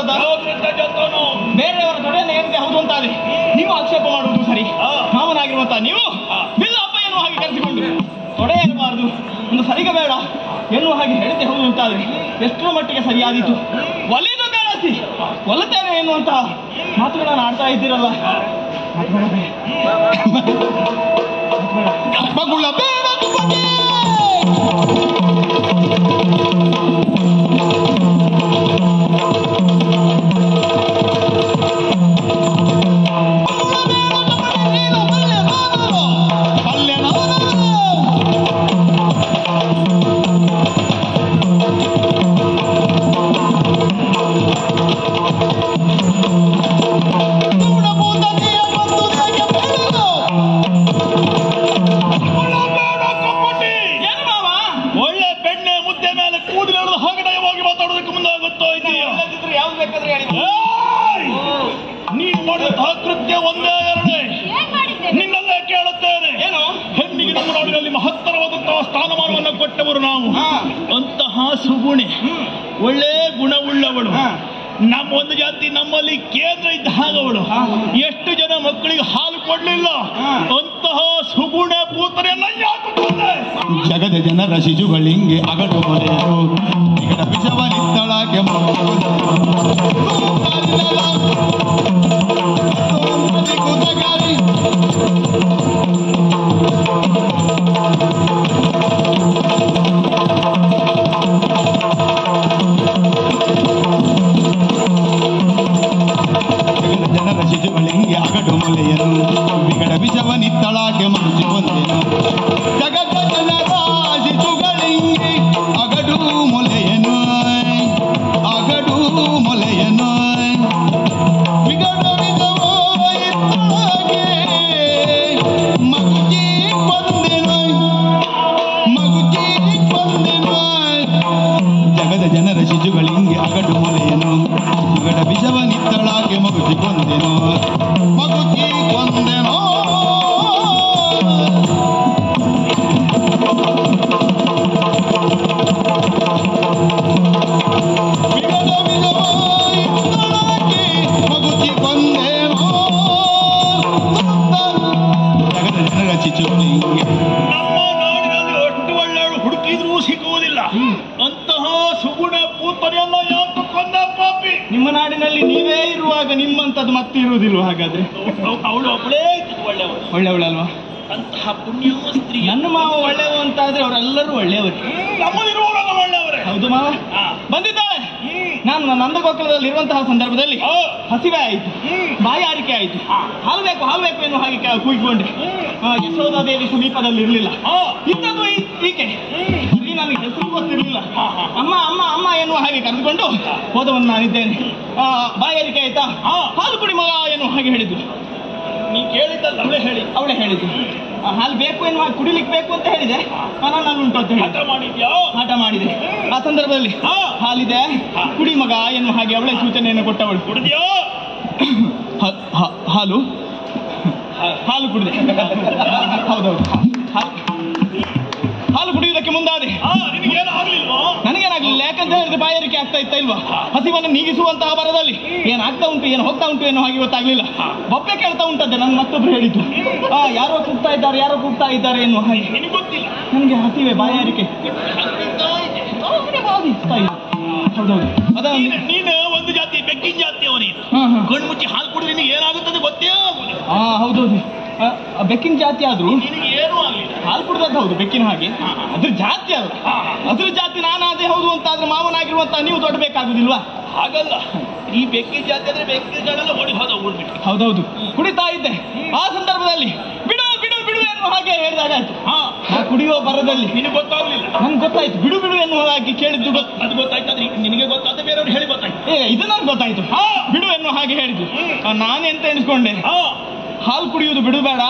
ಹೌದಾ? ಬೇರೆಯವರ ತೊಡೆಯನ್ನು ಏನಿದೆ ಹೌದು ಅಂತಾದ್ರೆ ನೀವು ಆಕ್ಷೇಪ ಮಾಡುವುದು ಸರಿ. ಮಾವನಾಗಿರುವಂತ ನೀವು ಬಿಲ್ಲಪ್ಪ ಎನ್ನುವ ಹಾಗೆ ಕರೆಸಿಕೊಂಡು ತೊಡೆ ಇರಬಾರದು, ಒಂದು ಸರಿಗೆ ಬೇಡ ಎನ್ನುವ ಹಾಗೆ ಹೇಳಿದ್ದೆ ಹೌದು ಅಂತಾದ್ರೆ ಎಷ್ಟರ ಮಟ್ಟಿಗೆ ಸರಿಯಾದೀತು. ಒಲಿದು ಕಾಣಿಸಿ ಒಲುತ್ತೇನೆ ಎನ್ನುವಂತಹ ಮಾತುಗಳನ್ನು ಆಡ್ತಾ ಇದ್ದೀರಲ್ಲ, ಮಗುಳ ಬೇಡ ತುಪ್ಪಕ್ಕೆ. ನೀನು ಮಾಡಿದಂತಹ ಕೃತ್ಯ ಒಂದೇ ಎರಡೇ, ನಿನ್ನಲ್ಲೇ ಕೇಳುತ್ತೇನೆ. ಏನು? ಹೆಣ್ಣಿಗೆ ನಮ್ಮ ನಾಡಿನಲ್ಲಿ ಮಹತ್ತರವಾದಂತಹ ಸ್ಥಾನಮಾನವನ್ನು ಕೊಟ್ಟವರು ನಾವು. ಅಂತಹ ಸುಗುಣೆ, ಒಳ್ಳೆ ಗುಣವುಳ್ಳವಳು, ನಮ್ಮ ಒಂದು ಜಾತಿ ನಮ್ಮಲ್ಲಿ ಕೇಂದ್ರ ಇದ್ದ ಹಾಗವಳು. ಎಷ್ಟು ಜನ ಮಕ್ಕಳಿಗೆ ಹಾಲು ಕೊಡ್ಲಿಲ್ಲ, ಅಂತಹ ಸುಗುಣ ಪೂತನೆಯನ್ನ ಯಾಕುಕೊಂಡೆ? ಜಗದ ಜನರ ಶಿಶುಗಳಿಂಗೆ ಅಗಟು ಮೊದಲು ವಿಷವನಿತ್ತಳಾಗೆ ಕುತಗಾರಿ ಜನರ ಶಿಶುಗಳಿಂಗೆ ಅಗಟು ಮೊಲೆಯನು ವಿಗಡ ವಿಷವನಿತ್ತಳಾಗೆ ಮಗುಚಿ ಬಂದೆನು. ಜಗದ ಜನರ ಶಿಶುಗಳಿಂಗೆ ಅಗಡು ಮೊಲೆಯನು ಅಗಡು ಮೊಲೆಯನು ವಿಗಡ ವಿಷವೋ ಇತ್ತಳಾಗೆ ಮಗುಚಿ ಬಂದೆನು ಮಗುಚಿ ಬಂದೆನು. ಜಗದ ಜನರ ಶಿಶುಗಳಿಂಗೆ ಅಗಡು ಮೊಲೆಯನು ವಿಗಡ ವಿಷವನಿತ್ತಳಾಗೆ ಮಗುಚಿ ಕೊಂದೆನು ಮಗುಚಿ ಕೊಂದೆನೋ. ವಿಗಡ ವಿಷವನಿತ್ತಳಾಗೆ ಮಗುಚಿ ಕೊಂದೆನೋ. ಜಗದ ಜನರ ಶಿಶುಗಳಿಂಗೆ ನಮ್ಮ ನಾಡಿನಲ್ಲಿ ಅಷ್ಟು ಒಳ್ಳೆಯವರು ಹುಡುಕಿದ್ರೂ ಸಿಗುವುದಿಲ್ಲ. ಅಂತಹ ಸುಗುಣ ಪೂತನೆಯನ್ನ ಯಾಕೆ ಕೊಂದ ಪಾಪಿ? ನಿಮ್ಮ ನಾಡಿನಲ್ಲಿ ನೀವೇ ಇರುವಾಗ ನಿಮ್ಮಂಥದ್ದು ಮತ್ತೆ ಇರುವುದಿಲ್ವ? ಹಾಗಾದ್ರೆ ಅವಳು ಒಬ್ಬಳೇ ಒಳ್ಳೆಯವಳಲ್ವಾ? ಅಂತಹ ಪುಣ್ಯ ಸ್ತ್ರೀ. ನನ್ನ ಮಾವ ಒಳ್ಳೆಯವ ಅಂತಾದ್ರೆ ಅವರೆಲ್ಲರೂ ಒಳ್ಳೆಯವರು. ನಮ್ಮದಿರುವವರೆಲ್ಲ ಒಳ್ಳೆಯವರೇ. ಹೌದು ಮಾವ, ಬಂದಿದ್ದಾಳೆ. ನಾನು ನನ್ನ ನಂದಗೋಕುಲದಲ್ಲಿ ಇರುವಂತಹ ಸಂದರ್ಭದಲ್ಲಿ ಹಸಿವೆ ಆಯಿತು, ಬಾಯಾರಿಕೆ ಆಯಿತು, ಹಾಲು ಬೇಕು ಎನ್ನುವ ಹಾಗೆ ಕೂಗಿಕೊಂಡೆ. ಯಶೋಧಾದೇವಿ ಸಮೀಪದಲ್ಲಿ ಇರಲಿಲ್ಲ. ಇದ್ದದ್ದು ಈಕೆ, ಇಲ್ಲಿ ನನಗೆ ಹೆಸರು ಗೊತ್ತಿರಲಿಲ್ಲ. ಅಮ್ಮ ಅಮ್ಮ ಅಮ್ಮ ಎನ್ನುವ ಹಾಗೆ ಕರೆದುಕೊಂಡು ಹೋದವನ್ನು ನಾನಿದ್ದೇನೆ. ಬಾಯಾರಿಕೆ ಆಯ್ತಾ, ಹಾಲು ಕುಡಿ ಮಗ ಎನ್ನುವ ಹಾಗೆ ಹೇಳಿದ್ದು. ನೀ ಕೇಳಿದ್ದಲ್ಲ ಅವಳೇ ಹೇಳಿದ್ದು. ಹಾಲು ಬೇಕು ಎನ್ನುವ ಕುಡಿಲಿಕ್ಕೆ ಬೇಕು ಅಂತ ಹೇಳಿದೆ. ನಾನು ಉಂಟು ಅಂತ ಹೇಳಿ ಆಟ ಮಾಡಿದೆ. ಆ ಸಂದರ್ಭದಲ್ಲಿ ಹಾಲಿದೆ ಕುಡಿ ಮಗ ಎನ್ನುವ ಹಾಗೆ ಅವಳೇ ಸೂಚನೆಯನ್ನು ಕೊಟ್ಟವಳು. ಕುಡಿದ್ಯೋ? ಹಾಲು ಕುಡಿದೆ. ಹೌದೌದು, ಹಾಲು ಕುಡಿಯುವುದಕ್ಕೆ ಮುಂದಾದೆ. ನಿನಗೇನು ಆಗ್ಲಿಲ್ವೋ? ನನಗೇನಾಗ್ಲಿಲ್ಲ. ಯಾಕಂತ ಹೇಳಿದ್ರೆ ಬಾಯಾರಿಕೆ ಆಗ್ತಾ ಇತ್ತ ಇಲ್ವಾ? ಹಸಿವನ್ನು ನೀಗಿಸುವಂತಹ ಬರದಲ್ಲಿ ಏನಾಗ್ತಾ ಉಂಟು ಏನು ಹೋಗ್ತಾ ಉಂಟು ಎನ್ನುವ ಹಾಗೆ ಗೊತ್ತಾಗ್ಲಿಲ್ಲ. ಬೊಬ್ಬೆ ಕೇಳ್ತಾ ಉಂಟಂತೆ. ನನ್ನ ಮತ್ತೊಬ್ರು ಹೇಳಿದ್ದು, ಯಾರೋ ಕೂಗ್ತಾ ಇದ್ದಾರೆ ಎನ್ನುವ ಹಾಗೆ. ನಿನಗೆ ಗೊತ್ತಿಲ್ಲ. ನನಗೆ ಹಸಿವೆ, ಬಾಯಾರಿಕೆ. ಹೌದೌದು, ನೀನು ಒಂದು ಜಾತಿ ಬೆಕ್ಕಿನ ಜಾತಿಯವನೇನು. ಕಣ್ಣು ಮುಚ್ಚಿ ಹಾಲು ಕುಡಿದ್ರೆ ನಿನಗೆ ಏನಾಗುತ್ತದೆ ಗೊತ್ತೇ ಆಗುದಿಲ್ಲ. ಹೌದೌದು, ಬೆಕ್ಕಿನ ಜಾತಿ ಆದ್ರೂ ನಿನಗೆ ಏನೂ ಆಗ್ಲಿಲ್ಲ. ಹಾಲು ಕುಡಿದದ್ದು ಹೌದು ಬೆಕ್ಕಿನ ಹಾಗೆ. ಅದ್ರ ಜಾತಿ ಅಲ್ಲ, ಅದ್ರ ಜಾತಿ ನಾನಾದೇ ಹೌದು ಅಂತ ಆದ್ರೆ ಮಾವನಾಗಿರುವಂತ ನೀವು ದೊಡ್ಡಬೇಕಾಗುದಿಲ್ವಾ? ಹಾಗಲ್ಲ, ಈ ಬೆಕ್ಕಿನ ಜಾತಿ ಅಂದ್ರೆ ಬೆಕ್ಕಿಗಳೆಲ್ಲ ಓಡಿ ಹೋದ ಊರ್ಬಿಟ್ಟು. ಹೌದೌದು, ಕುಡಿತಾ ಇದ್ದೆ. ಆ ಸಂದರ್ಭದಲ್ಲಿ ಬಿಡು ಬಿಡು ಬಿಡು ಎನ್ನುವ ಹಾಗೆ ಹೇಳಿದಾಗ ಆಯ್ತು. ಆ ಕುಡಿಯುವ ಬರದಲ್ಲಿ ನಿನಗೆ ಗೊತ್ತಾಗ್ಲಿಲ್ಲ. ನನ್ಗೆ ಗೊತ್ತಾಯ್ತು, ಬಿಡು ಬಿಡು ಎನ್ನುವ ಹಾಗೆ ಕೇಳಿದ್ದು. ಅದು ಗೊತ್ತಾಯ್ತು, ಅಂದ್ರೆ ನಿನಗೆ ಗೊತ್ತಾದ ಬೇರೆಯವ್ರು ಹೇಳಿ ಗೊತ್ತಾಯ್ತು. ಇದು ನನ್ಗೆ ಗೊತ್ತಾಯ್ತು. ಬಿಡು ಎನ್ನುವ ಹಾಗೆ ಹೇಳಿದ್ದು. ನಾನೆಂತ ಎನಿಸ್ಕೊಂಡೆ, ಹಾಲು ಕುಡಿಯುವುದು ಬಿಡಬೇಡ,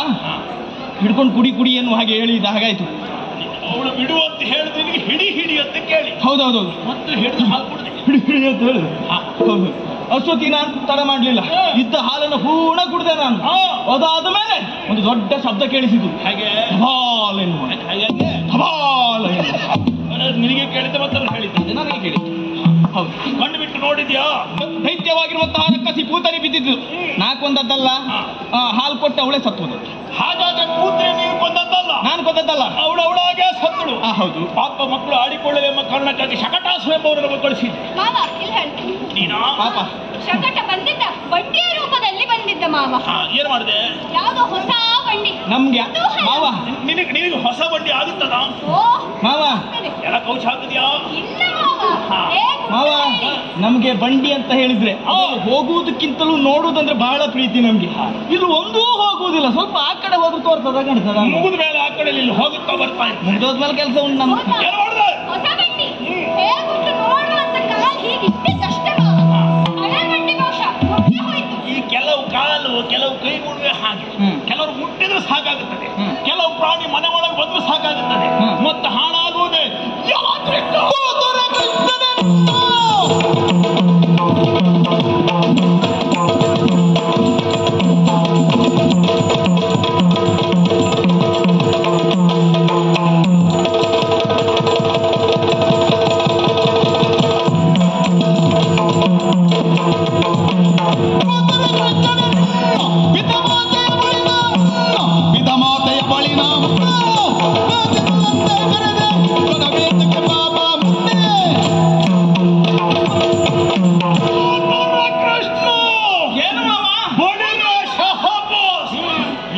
ಹಿಡ್ಕೊಂಡು ಕುಡಿ ಎನ್ನುವ ಹಾಗೆ ಹೇಳಿದ ಹಾಗಾಯ್ತು. ಅವಳು ಬಿಡು ಅಂತ ಹೇಳಿದ್ರೆ ನಿನಗೆ ಹಿಡಿ ಅಂತ ಕೇಳಿ. ಹೌದೌದು, ಮತ್ತೆ ಹೇಳಿದ ಹಾಲು ಕುಡಿದೆ ಹಿಡಿ ಅಂತ ಹೇಳಿದ್ರು. ಹೌದು, ಅಷ್ಟೊತ್ತಿ ನಾನು ತಡ ಮಾಡ್ಲಿಲ್ಲ. ಇದ್ದ ಹಾಲನ್ನು ಪೂರ್ಣ ಕುಡಿದೆ ನಾನು. ಅದಾದ ಮೇಲೆ ಒಂದು ದೊಡ್ಡ ಶಬ್ದ ಕೇಳಿಸಿತು. ಹಾಗೆ ಧಬಾಲ್ ಎನ್ನುವ ಹಾಗೆ. ಧಬಾಲ್ ನಿನಗೆ ಕೇಳಿದ್ದೆ ಮತ್ತವ್ರು ಹೇಳಿದ್ದೆ. ನನಗೆ ಕೇಳಿತ್ತು. ಹೌದು. ಕಂಡುಬಿಟ್ಟು ನೋಡಿದ್ಯಾ? ದೈತ್ಯವಾಗಿರುವಂತಹ ರಕ್ಕಸಿ ಕೂತರಿ ಬಿದ್ದಿದ್ದು. ನಾಕೊಂದದ್ದಲ್ಲ, ಹಾಲು ಕೊಟ್ಟು ಅವಳೇ ಸತ್ತುವುದು. ಹಾಗಾದ್ರೆ ಕೂತ್ರೆ ನೀನು ಕೊಂದದ್ದಲ್ಲ? ನಾನು ಕೊಂದದ್ದಲ್ಲ, ಅವಳವಳಾಗೆ ಸತ್ತಳು. ಹೌದು. ಪಾಪ ಮಕ್ಕಳು ಆಡಿಕೊಳ್ಳಲಿ ಎಂಬ ಕಾರಣಕ್ಕಾಗಿ ಶಕಟಾಸು ಎಂಬವರನ್ನು ಕಳಿಸಿದ್ದೆ. ಮಾವ ಇಲ್ಲಿ ಹೇಳ್ತೀನಿ, ನೀನಾ? ಪಾಪ ಶಕಟ ಬಂದಿದ್ದ ಬಂಡಿಯ ರೂಪದಲ್ಲಿ ಬಂದಿದ್ದ ಮಾವ. ಏನ್ ಮಾಡಿದೆ? ಯಾವ್ದೋ ಹೊಸ ಬಂಡಿ. ನಮ್ಗೆ ಮಾವ, ನಿನಗೆ ಹೊಸ ಬಂಡಿ ಆಗುತ್ತದ? ಓ ಮಾವ ಎಲ್ಲ ಕೌಚ ಹಾಕಿದ್ಯಾ? ಇಲ್ಲ ಮಾವ. ಮಾವ, ನಮ್ಗೆ ಬಂಡಿ ಅಂತ ಹೇಳಿದ್ರೆ ಹೋಗುವುದಕ್ಕಿಂತಲೂ ನೋಡುವುದಂದ್ರೆ ಬಹಳ ಪ್ರೀತಿ ನಮ್ಗೆ. ಇಲ್ಲಿ ಒಂದೂ ಹೋಗುವುದಿಲ್ಲ, ಸ್ವಲ್ಪ ಆ ಕಡೆ ಹೋದ್ರೆ ತೋರ್ತದ ಕಾಣ್ತದ. ಮುಗಿದ ಮೇಲೆ ಆ ಕಡೆ ಇಲ್ಲಿ ಹೋಗುತ್ತಾ ಬರ್ತಾ ಇತ್ತು. ಮುಗಿದೋದ್ಮೇಲೆ ಕೆಲಸ ಉಂಟು ನಮ್ಗೆ. ಏನ್ ಮಾಡಿದೆ? ಹೊಸ ಬಂಡಿ ಹೇಗುಂಟು ನೋಡುವಂತ ಕಾಲ್ ಹೀಗಿಷ್ಟೇ ಮಾವ. ಹಳೆ ಬಂಡಿ ಬಹುಶಃ ಮುಟ್ಟಿ ಹೋಯ್ತು. ಈ ಕೆಲವು ಕಾಲು ಕೆಲವು ಕೈಗೂಡುವೆ ಹಾಗೆ. ಕೆಲವರು ಮುಟ್ಟಿದ್ರೆ ಸಾಕಾಗುತ್ತದೆ, ಕೆಲವು ಪ್ರಾಣಿ ಮನೆ ಒಳಗೆ ಬಂದ್ರೆ ಸಾಕಾಗುತ್ತದೆ, ಮತ್ತೆ ಹಾಳಾಗುವುದೇ ಪಿತಮಾತೆಯ ಬಳಿ ನಾವು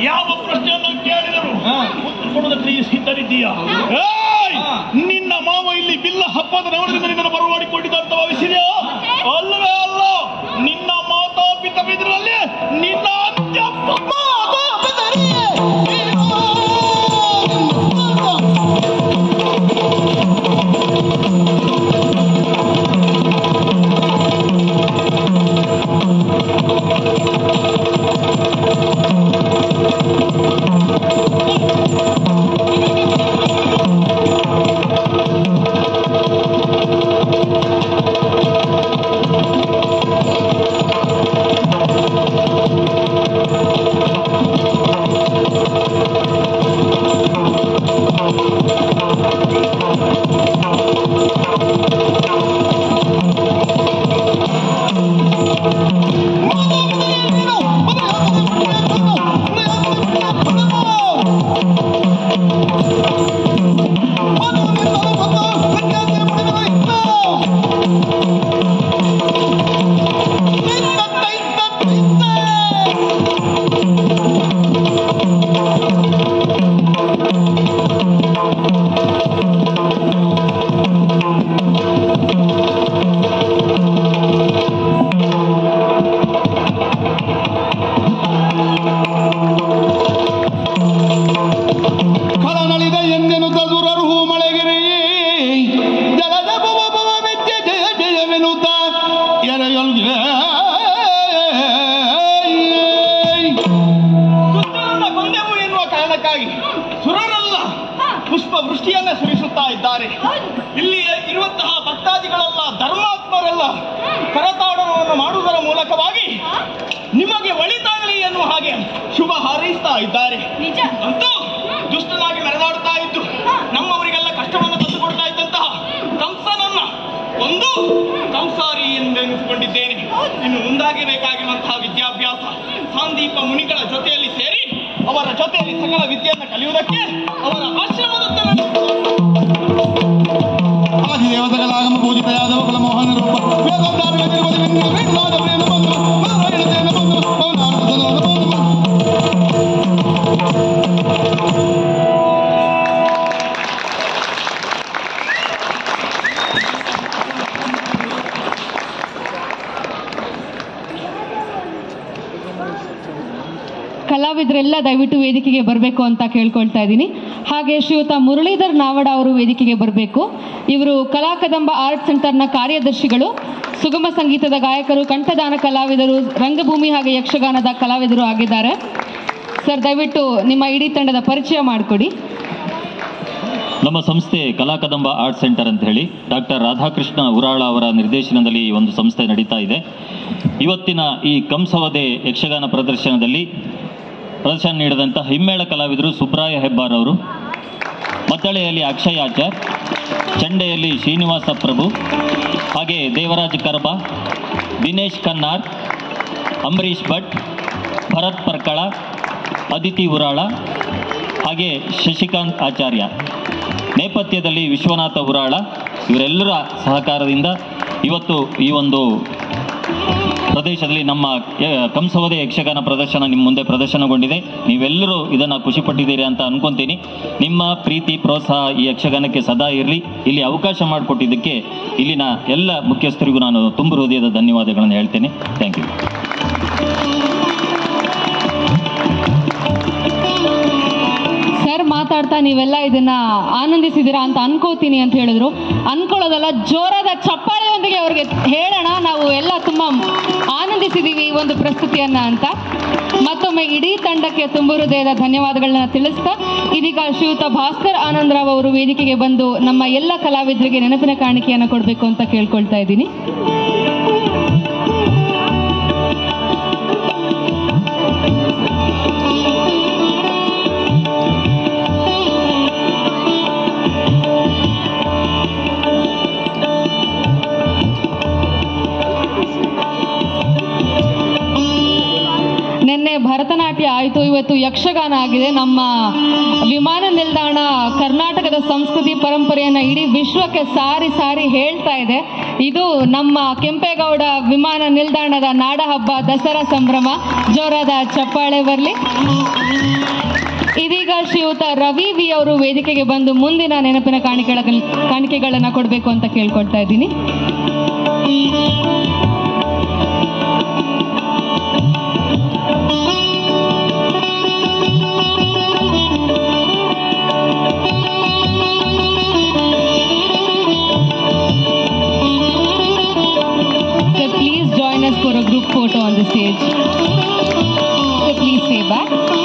ಯಾವ ಪ್ರಶ್ನೆಯನ್ನು ಕೇಳಿದರು ಕೊಡುವುದಕ್ಕೆ ಸಿದ್ಧರಿದ್ದೀಯಾ? ನಿನ್ನ ಮಾವ ಇಲ್ಲಿ ಬಿಲ್ಲ ಹಬ್ಬದ ನವರದಿಂದ ನಿನ್ನನ್ನು ಬರಮಾಡಿಕೊಂಡಿದ್ದ ಅಂತ ಭಾವಿಸಿದೆಯಾ? ಅಲ್ಲವೇ ಅಲ್ಲ, ನಿನ್ನ ಮಾತಾ ಪಿತ ಬಿದ್ರಲ್ಲಿ ನಿನ್ನ ಕಳನಳಿದ ಎಂದೆನುತ ದುರರು ಮಳೆಗಿರಿ ಜಲದ ಭವ ಭವ ಮೆಚ್ಚೆ ಜಯ ಜಯವೆನುತ ಎರೆಯೊಲ್ಗೆ ಕೊಂದೆವು ಎನ್ನುವ ಕಾರಣಕ್ಕಾಗಿ ಸುರರೆಲ್ಲ ಪುಷ್ಪ ವೃಷ್ಟಿಯನ್ನ ಸುರಿಸುತ್ತಾ ಇದ್ದಾರೆ. ಇಲ್ಲಿ ಇರುವಂತಹ ಭಕ್ತಾದಿಗಳೆಲ್ಲ ಧರ್ಮಾತ್ಮರೆಲ್ಲ ಕರತಾಡನವನ್ನು ಮಾಡುವುದರ ಮೂಲಕವಾಗಿ ನಿಮಗೆ ಒಳಿತಾಗಲಿ ಎನ್ನುವ ಹಾಗೆ ಶುಭ ಹಾರೈಸ್ತಾ ಇದ್ದಾರೆ. ನಿಜ ಅಂತೂ ದುಷ್ಟನಾಗಿ ಮೆರೆದಾಡುತ್ತಾ ಇದ್ದು ನಮ್ಮವರಿಗೆಲ್ಲ ಕಷ್ಟವನ್ನು ತಂದುಕೊಡ್ತಾ ಇದ್ದಂತಹ ಕಂಸನನ್ನ ಒಂದು ಕಂಸಾರಿ ಎಂದೆನಿಸಿಕೊಂಡಿದ್ದೇನೆ. ಇನ್ನು ಮುಂದಾಗಿ ಬೇಕಾಗಿರುವಂತಹ ವಿದ್ಯಾಭ್ಯಾಸ ಸಾಂದೀಪ ಮುನಿಗಳ ಜೊತೆಯಲ್ಲಿ ಸೇರಿ ಅವರ ಜೊತೆಯಲ್ಲಿ ಸಕಲ ವಿದ್ಯೆಯನ್ನು ಕಲಿಯುವುದಕ್ಕೆ ಅವರ ಆಶ್ರಮದತ್ತ ಆದಿದೇವತೆಗಳಾಗಮ ಪೂಜಿತಯಾದವ ಕುಲ ಮೋಹನ ರೂಪ ಕಲಾವಿದರೆಲ್ಲ ದಯವಿಟ್ಟು ವೇದಿಕೆಗೆ ಬರಬೇಕು ಅಂತ ಕೇಳ್ಕೊಳ್ತಾ ಇದ್ದೀನಿ. ಹಾಗೆ ಶ್ರೀಯುತ ಮುರಳೀಧರ್ ನಾವಡ ಅವರು ವೇದಿಕೆಗೆ ಬರಬೇಕು. ಇವರು ಕಲಾಕದಂಬ ಆರ್ಟ್ ಸೆಂಟರ್ನ ಕಾರ್ಯದರ್ಶಿಗಳು, ಸುಗಮ ಸಂಗೀತದ ಗಾಯಕರು, ಕಂಠದಾನ ಕಲಾವಿದರು, ರಂಗಭೂಮಿ ಹಾಗೆ ಯಕ್ಷಗಾನದ ಕಲಾವಿದರು ಆಗಿದ್ದಾರೆ. ಸರ್, ದಯವಿಟ್ಟು ನಿಮ್ಮ ಇಡೀ ತಂಡದ ಪರಿಚಯ ಮಾಡಿಕೊಡಿ. ನಮ್ಮ ಸಂಸ್ಥೆ ಕಲಾಕದಂಬ ಆರ್ಟ್ ಸೆಂಟರ್ ಅಂತ ಹೇಳಿ ಡಾಕ್ಟರ್ ರಾಧಾಕೃಷ್ಣ ಉರಾಳ ಅವರ ನಿರ್ದೇಶನದಲ್ಲಿ ಒಂದು ಸಂಸ್ಥೆ ನಡೀತಾ ಇದೆ. ಇವತ್ತಿನ ಈ ಕಂಸವಧೆ ಯಕ್ಷಗಾನ ಪ್ರದರ್ಶನ ನೀಡಿದಂಥ ಹಿಮ್ಮೇಳ ಕಲಾವಿದರು ಸುಬ್ರಾಯ ಹೆಬ್ಬಾರ್ ಅವರು, ಮದ್ದಳೆಯಲ್ಲಿ ಅಕ್ಷಯ್ ಆಚಾರ್, ಚಂಡೆಯಲ್ಲಿ ಶ್ರೀನಿವಾಸ ಪ್ರಭು, ಹಾಗೆ ದೇವರಾಜ್ ಕರ್ಬಾ, ದಿನೇಶ್ ಕನ್ನಾರ್, ಅಂಬರೀಶ್ ಭಟ್, ಭರತ್ ಪರ್ಕಳ, ಅದಿತಿ ಉರಾಳ, ಹಾಗೆ ಶಶಿಕಾಂತ್ ಆಚಾರ್ಯ. ನೇಪಥ್ಯದಲ್ಲಿ ವಿಶ್ವನಾಥ ಉರಾಳ. ಇವರೆಲ್ಲರ ಸಹಕಾರದಿಂದ ಇವತ್ತು ಈ ಒಂದು ಪ್ರದೇಶದಲ್ಲಿ ನಮ್ಮ ಕಂಸವದೆ ಯಕ್ಷಗಾನ ಪ್ರದರ್ಶನ ನಿಮ್ಮ ಮುಂದೆ ಪ್ರದರ್ಶನಗೊಂಡಿದೆ. ನೀವೆಲ್ಲರೂ ಇದನ್ನು ಖುಷಿಪಟ್ಟಿದ್ದೀರಿ ಅಂತ ಅನ್ಕೊತೀನಿ. ನಿಮ್ಮ ಪ್ರೀತಿ ಪ್ರೋತ್ಸಾಹ ಈ ಯಕ್ಷಗಾನಕ್ಕೆ ಸದಾ ಇರಲಿ. ಇಲ್ಲಿ ಅವಕಾಶ ಮಾಡಿಕೊಟ್ಟಿದ್ದಕ್ಕೆ ಇಲ್ಲಿನ ಎಲ್ಲ ಮುಖ್ಯಸ್ಥರಿಗೂ ನಾನು ತುಂಬ ಹೃದಯದ ಧನ್ಯವಾದಗಳನ್ನು ಹೇಳ್ತೇನೆ. Thank you. ಸರ್ ಮಾತಾಡ್ತಾ ನೀವೆಲ್ಲ ಇದನ್ನ ಆನಂದಿಸಿದ್ದೀರಾ ಅಂತ ಅನ್ಕೋತೀನಿ ಅಂತ ಹೇಳಿದ್ರು. ಅನ್ಕೊಳ್ಳೋದಲ್ಲ, ಜೋರಾದ ಚಪ್ಪಾಳೆಯೊಂದಿಗೆ ಅವ್ರಿಗೆ ಹೇಳೋಣ ನಾವು ಎಲ್ಲ ತುಂಬ ಆನಂದಿಸಿದ್ದೀವಿ ಈ ಒಂದು ಪ್ರಸ್ತುತಿಯನ್ನ ಅಂತ. ಮತ್ತೊಮ್ಮೆ ಇಡೀ ತಂಡಕ್ಕೆ ತುಂಬ ಹೃದಯದ ಧನ್ಯವಾದಗಳನ್ನ ತಿಳಿಸ್ತಾ ಇದೀಗ ಶ್ರೀಯುತ ಭಾಸ್ಕರ್ ಆನಂದರಾವ್ ಅವರು ವೇದಿಕೆಗೆ ಬಂದು ನಮ್ಮ ಎಲ್ಲ ಕಲಾವಿದರಿಗೆ ನೆನಪಿನ ಕಾಣಿಕೆಯನ್ನು ಕೊಡಬೇಕು ಅಂತ ಕೇಳ್ಕೊಳ್ತಾ ಇದ್ದೀನಿ. ನಿನ್ನೆ ಭರತನಾಟ್ಯ ಆಯಿತು, ಇವತ್ತು ಯಕ್ಷಗಾನ ಆಗಿದೆ. ನಮ್ಮ ವಿಮಾನ ನಿಲ್ದಾಣ ಕರ್ನಾಟಕದ ಸಂಸ್ಕೃತಿ ಪರಂಪರೆಯನ್ನು ಇಡೀ ವಿಶ್ವಕ್ಕೆ ಸಾರಿ ಸಾರಿ ಹೇಳ್ತಾ ಇದೆ. ಇದು ನಮ್ಮ ಕೆಂಪೇಗೌಡ ವಿಮಾನ ನಿಲ್ದಾಣದ ನಾಡಹಬ್ಬ, ದಸರಾ ಸಂಭ್ರಮ. ಜೋರಾದ ಚಪ್ಪಾಳೆ ಬರಲಿ. ಇದೀಗ ಶ್ರೀಯುತ ರವಿ ವಿ ಅವರು ವೇದಿಕೆಗೆ ಬಂದು ಮುಂದಿನ ನೆನಪಿನ ಕಾಣಿಕೆಗಳನ್ನು ಕೊಡಬೇಕು ಅಂತ ಕೇಳ್ಕೊಳ್ತಾ ಇದ್ದೀನಿ. For a group photo on the stage. So please stay back.